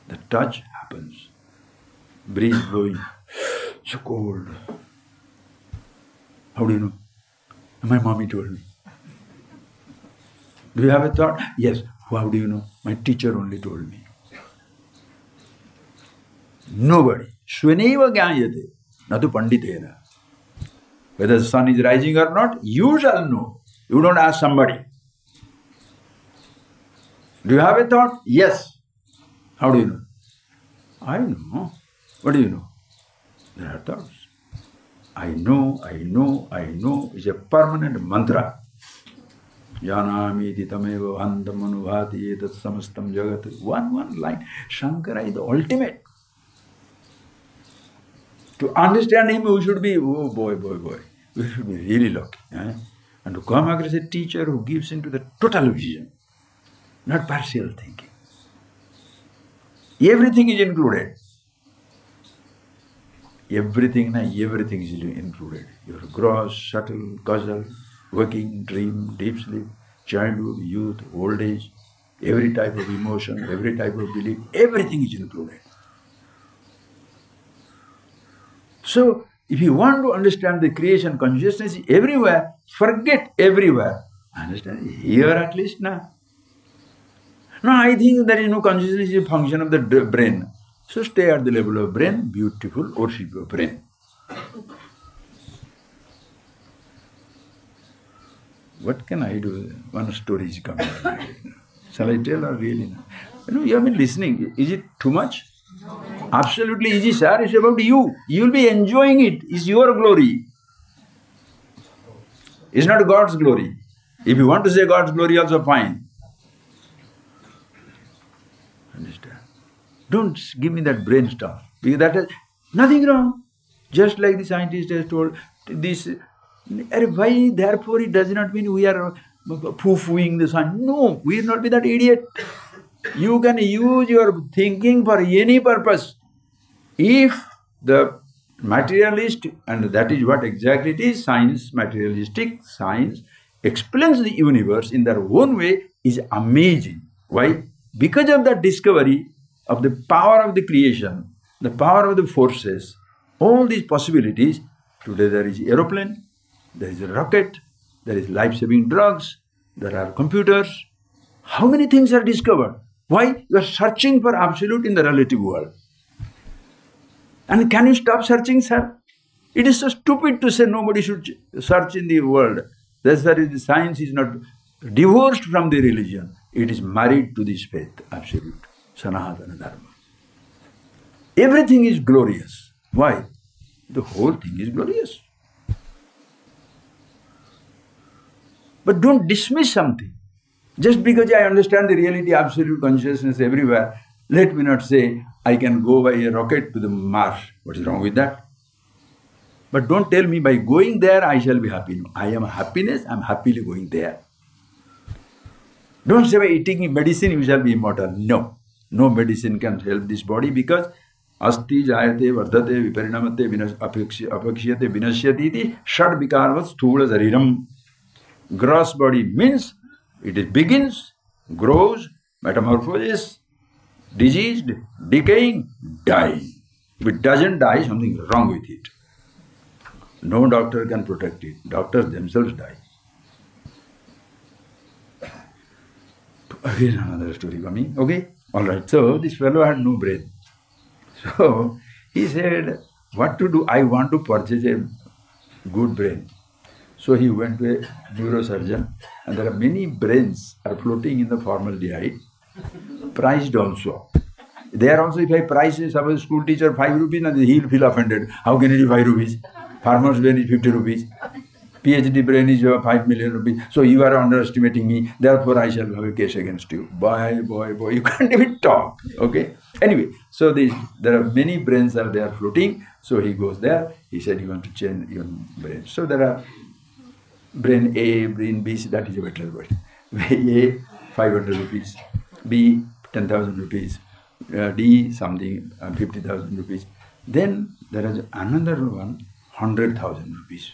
The touch happens. Breeze blowing. So cold. How do you know? My mommy told me. Do you have a thought? Yes. How do you know? My teacher only told me. Nobody. Swaneva jnayate. Natu panditena. Whether the sun is rising or not, you shall know. You don't ask somebody. Do you have a thought? Yes. How do you know? I know. What do you know? There are thoughts. I know, I know, I know is a permanent mantra. Janami ditameva handam anubhati etat samastam jagat. One line. Shankara is the ultimate. To understand him, we should be, oh boy. We should be really lucky. And to come across a teacher who gives into the total vision, not partial thinking. Everything is included. Everything is included. Your gross, subtle, causal, waking, dream, deep sleep, childhood, youth, old age, every type of emotion, every type of belief, everything is included. So, if you want to understand the creation consciousness everywhere, forget everywhere. Understand? Here at least now. No, I think there is no consciousness is a function of the brain. So stay at the level of brain, beautiful, worship your brain. What can I do? One story is coming. Shall I tell or really? You have been listening. Is it too much? Absolutely easy, sir. It's about you. You will be enjoying it. It's your glory. It's not God's glory. If you want to say God's glory, also fine. Understand? Don't give me that brain stuff. Because that has nothing wrong. Just like the scientist has told this. Why, therefore, it does not mean we are poo-pooing the science. No, we will not be that idiot. You can use your thinking for any purpose. If the materialist, and that is what exactly it is, science, materialistic science, explains the universe in their own way is amazing. Why? Because of that discovery of the power of the creation, the power of the forces, all these possibilities. Today there is aeroplane, there is a rocket, there is life-saving drugs, there are computers. How many things are discovered? Why? You are searching for absolute in the relative world. And can you stop searching, sir? It is so stupid to say nobody should search in the world. That's why the science is not divorced from the religion. It is married to this faith, absolute, Sanatana Dharma. Everything is glorious. Why? The whole thing is glorious. But don't dismiss something. Just because I understand the reality, absolute consciousness everywhere, let me not say I can go by a rocket to the Mars. What is wrong with that? But don't tell me by going there I shall be happy. No, I am happiness, I am happily going there. Don't say by eating medicine you shall be immortal. No. No medicine can help this body because asti jayate vardhate viparinamate apakshiyate vinashyati iti shad vikarvat sthula sariram. Gross body means it begins, grows, metamorphosis, diseased, decaying, dying. If it doesn't die, something is wrong with it. No doctor can protect it. Doctors themselves die. Again another story coming. Okay? Alright. So this fellow had no brain. So he said, what to do? I want to purchase a good brain. So he went to a neurosurgeon, and there are many brains are floating in the formaldehyde, priced also. There also, if I price a school teacher 5 rupees, he will feel offended. How can it be 5 rupees? Farmer's brain is 50 rupees. PhD brain is 5 million rupees. So you are underestimating me, therefore I shall have a case against you. Boy, you can't even talk. Okay? Anyway, so there are many brains are there floating. So he goes there. He said, you want to change your brain. So there are brain A, brain B, that is a better word. A, 500 rupees. B, 10,000 rupees. D, something, 50,000 rupees. Then there is another one, 100,000 rupees.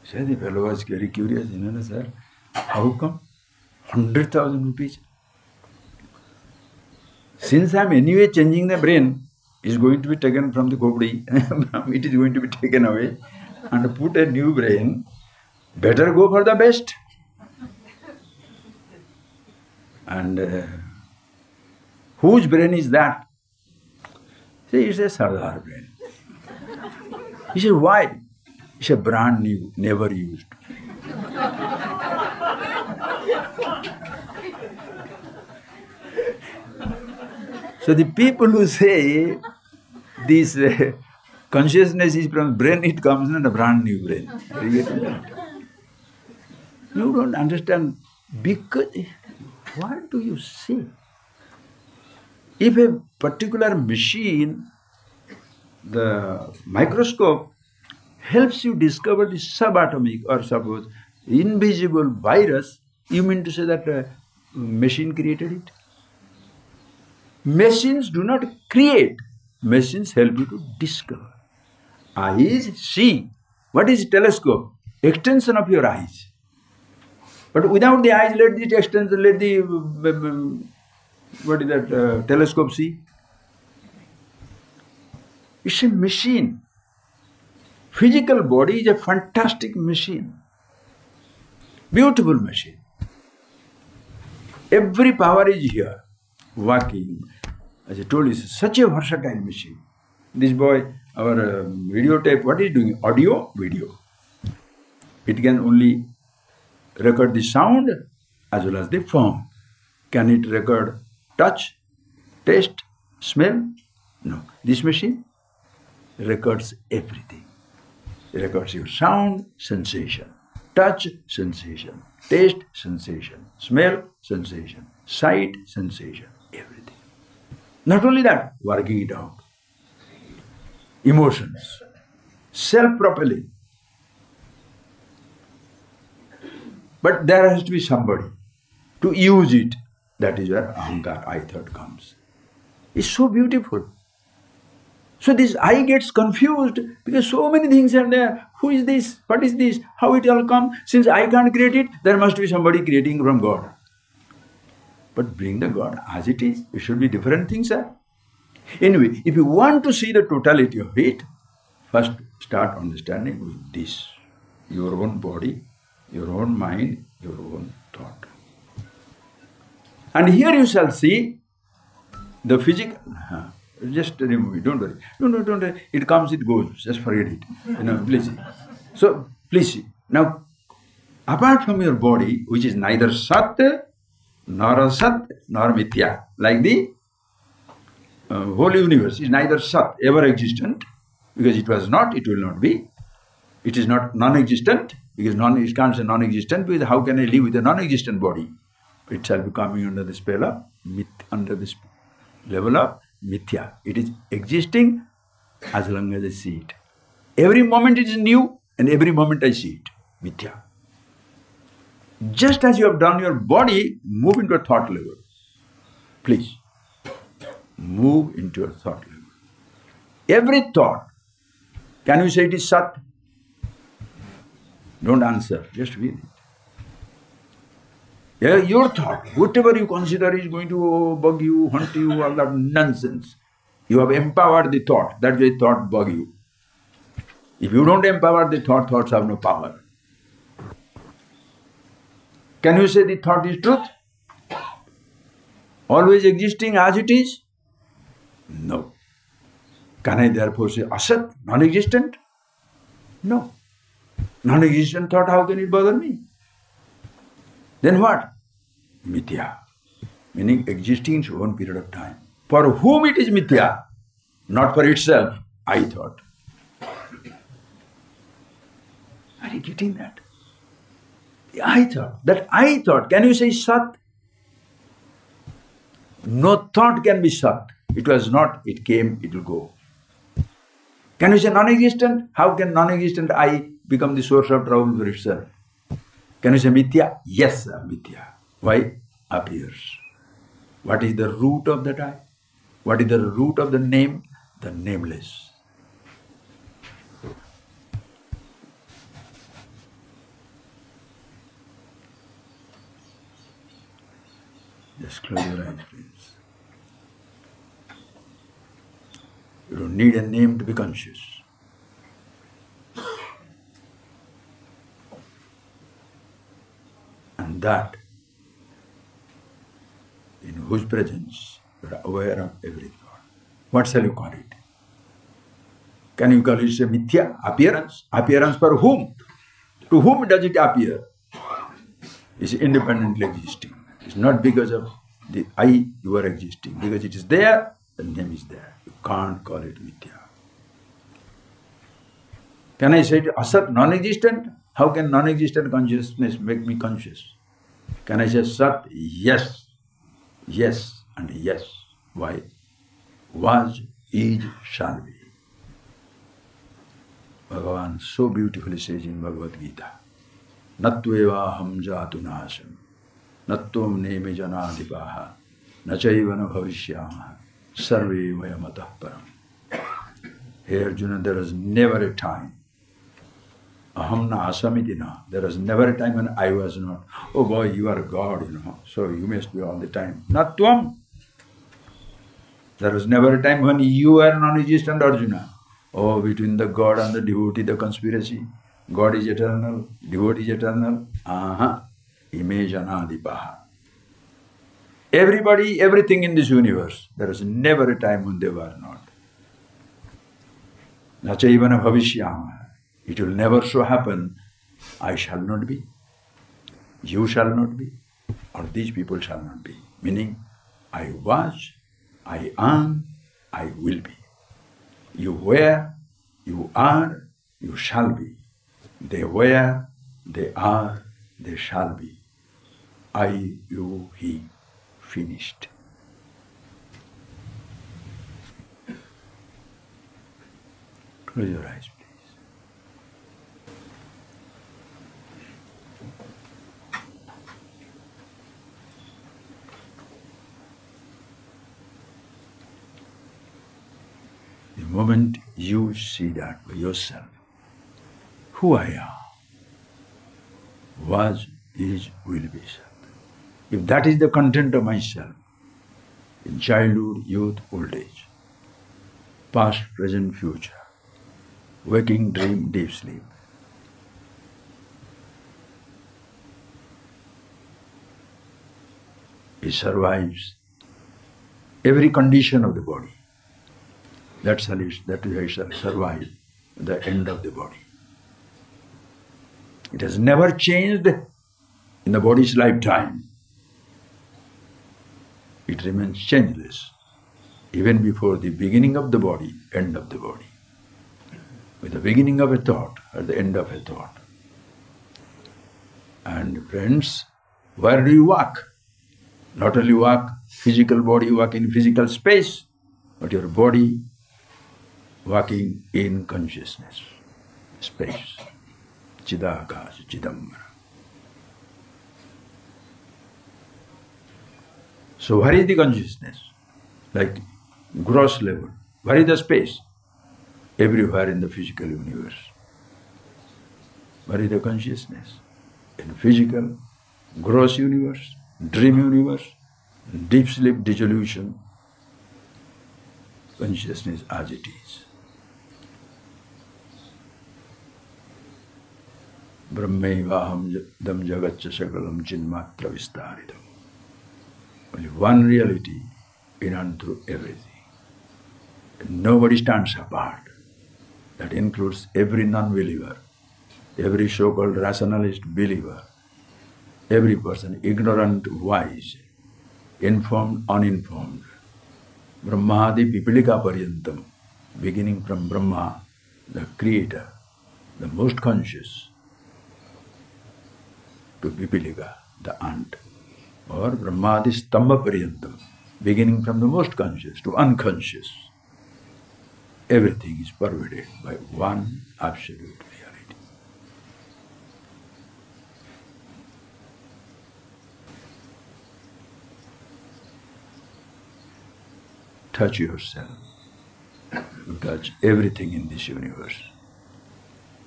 So the fellow was very curious, sir, how come 100,000 rupees? Since I am anyway changing the brain, it is going to be taken from the khopdi, it is going to be taken away and put a new brain, better go for the best. And whose brain is that? Say, it's a Sardar brain. He said, why? It's a brand new, never used. So the people who say this consciousness is from brain, it comes in a brand new brain. Are you getting that? You don't understand because, what do you say? If a particular machine, the microscope, helps you discover the subatomic or suppose invisible virus, you mean to say that machine created it? Machines do not create, machines help you to discover. Eyes see. What is telescope? Extension of your eyes. But without the eyes, let the extension, let the what is that telescope see? It's a machine. Physical body is a fantastic machine. Beautiful machine. Every power is here. Working. As I told you, it's such a versatile machine. This boy, our videotape, what is it doing? Audio, video. It can only record the sound as well as the form. Can it record touch, taste, smell? No. This machine records everything. It records your sound, sensation, touch, sensation, taste, sensation, smell, sensation, sight, sensation, everything. Not only that, working it out. Emotions, self-propelling. But there has to be somebody to use it. That is where ahankar, I thought, comes. It's so beautiful. So this I gets confused because so many things are there. Who is this? What is this? How it all come? Since I can't create it, there must be somebody creating from God. But bring the God as it is. It should be different things, sir. Anyway, if you want to see the totality of it, first start understanding with this. Your own body, your own mind, your own thought. And here you shall see the physical. Just remove it, don't worry. No, don't worry. It comes, it goes. Just forget it. Please see. So, please see. Now, apart from your body, which is neither Sat, nor Asat, nor Mithya, like the whole universe is neither Sat, ever existent, because it was not, it will not be. It is not non-existent, because it can't say non-existent, because how can I live with a non-existent body? It shall be coming under the spell of, under this level of Mithya. It is existing as long as I see it. Every moment it is new, and every moment I see it. Mithya. Just as you have done your body, move into a thought level. Please. Move into your thought level. Every thought. Can you say it is Sat? Don't answer. Just feel it. Yeah, your thought, whatever you consider is going to bug you, haunt you, all that nonsense. You have empowered the thought. That's why thought bug you. If you don't empower the thought, thoughts have no power. Can you say the thought is truth? Always existing as it is? No. Can I therefore say Asat, non-existent? No. Non-existent thought, how can it bother me? Then what? Mithya, meaning existing in its own period of time. For whom it is Mithya, not for itself, I thought. Are you getting that? I thought. That I thought. Can you say Sat? No thought can be Sat. It was not, it came, it will go. Can you say non-existent? How can non-existent I become the source of trouble for itself? Can you say Mithya? Yes, sir, Mithya. Why? Appears. What is the root of that I? What is the root of the name? The nameless. Just close your eyes, please. You don't need a name to be conscious. And that, in whose presence you are aware of every thought. What shall you call it? Can you call it a Mithya? Appearance? Appearance for whom? To whom does it appear? It's independently existing. It's not because of the I you are existing. Because it is there, the name is there. You can't call it Mithya. Can I say it Asat, non-existent? How can non-existent consciousness make me conscious? Can I say Sat? Yes. Yes and yes. Why? Was, is, shall be. Bhagavan so beautifully says in Bhagavad Gita, Natveva ham jatu nasham, natvam neme janadipaha, nachaivana bhavishyamaha, sarve vayamatah param. Hey Arjuna, there is never a time. Aham na asamitina. There was never a time when I was not. Oh boy, you are God, so you must be all the time. Not tvam. There was never a time when you were non-existent, Arjuna. Oh, between the God and the devotee, the conspiracy. God is eternal, devotee is eternal. Image anadipaha. Everybody, everything in this universe, there was never a time when they were not. Nachaivana bhavishyama. It will never so happen, I shall not be, you shall not be, or these people shall not be. Meaning, I was, I am, I will be. You were, you are, you shall be. They were, they are, they shall be. I, you, he, finished. Close your eyes, please. The moment you see that by yourself, who I am, was, is, will be. If that is the content of myself, in childhood, youth, old age, past, present, future, waking, dream, deep sleep, he survives every condition of the body. That is how he shall survive the end of the body. It has never changed in the body's lifetime. It remains changeless, even before the beginning of the body, end of the body. With the beginning of a thought or the end of a thought. And friends, where do you walk? Not only walk physical body, walk in physical space, but your body walking in consciousness, space. Chidakash, Chidambara. So where is the consciousness? Like gross level. Where is the space? Everywhere in the physical universe. Where is the consciousness? In physical, gross universe, dream universe, deep sleep dissolution, consciousness as it is. Brahmaivaham dam jagatcha sakalam chinmatra vistaridam. Only one reality in and through everything. Nobody stands apart. That includes every non-believer, every so-called rationalist believer, every person, ignorant, wise, informed, uninformed. Brahmadi Pipilika Paryantam, beginning from Brahma, the creator, the most conscious, to Pipilika, the ant, or Brahmadi Stambha Paryantam, beginning from the most conscious to unconscious. Everything is pervaded by one absolute reality. Touch yourself. You touch everything in this universe.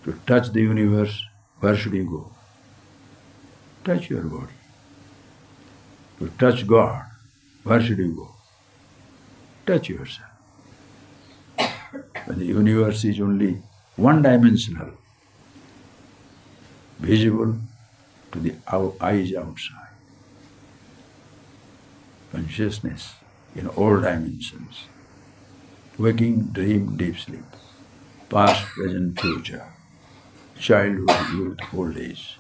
To touch the universe, where should you go? Touch your body. To touch God, where should you go? Touch yourself. When the universe is only one-dimensional, visible to the eyes outside. Consciousness in all dimensions, waking, dream, deep sleep, past, present, future, childhood, youth, old age,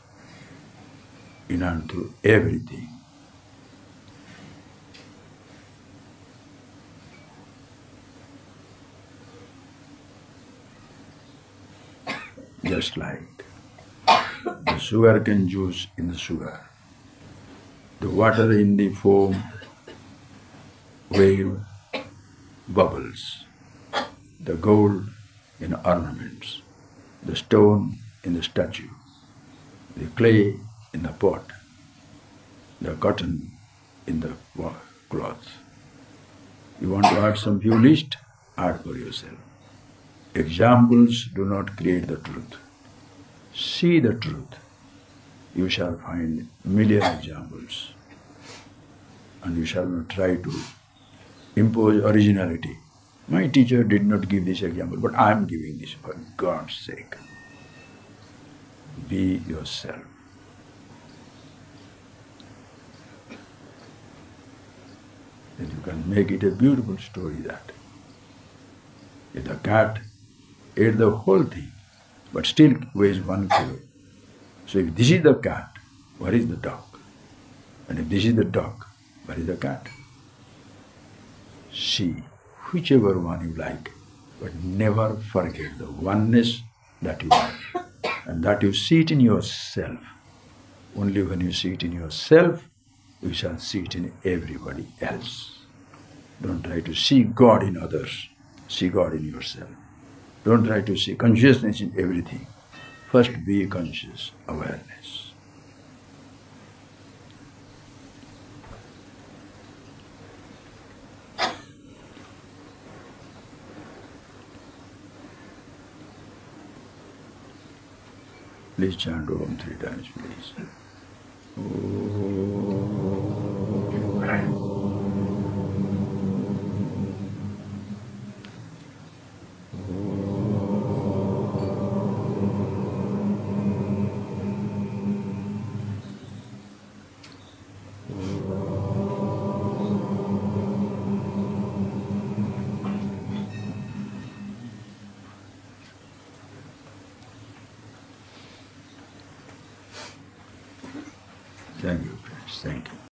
in and through everything. Just like the sugarcane juice in the sugar, the water in the foam, wave, bubbles, the gold in ornaments, the stone in the statue, the clay in the pot, the cotton in the cloth. You want to add some few list? Add for yourself. Examples do not create the truth. See the truth. You shall find million examples. And you shall not try to impose originality. My teacher did not give this example, but I am giving this for God's sake. Be yourself. Then you can make it a beautiful story that if the cat ate the whole thing, but still weighs 1 kilo. So if this is the cat, where is the dog? And if this is the dog, where is the cat? See whichever one you like, but never forget the oneness that you are, and that you see it in yourself. Only when you see it in yourself, you shall see it in everybody else. Don't try to see God in others. See God in yourself. Don't try to see consciousness in everything. First be conscious, awareness. Please chant Om 3 times, please. Thank you, friends. Thank you.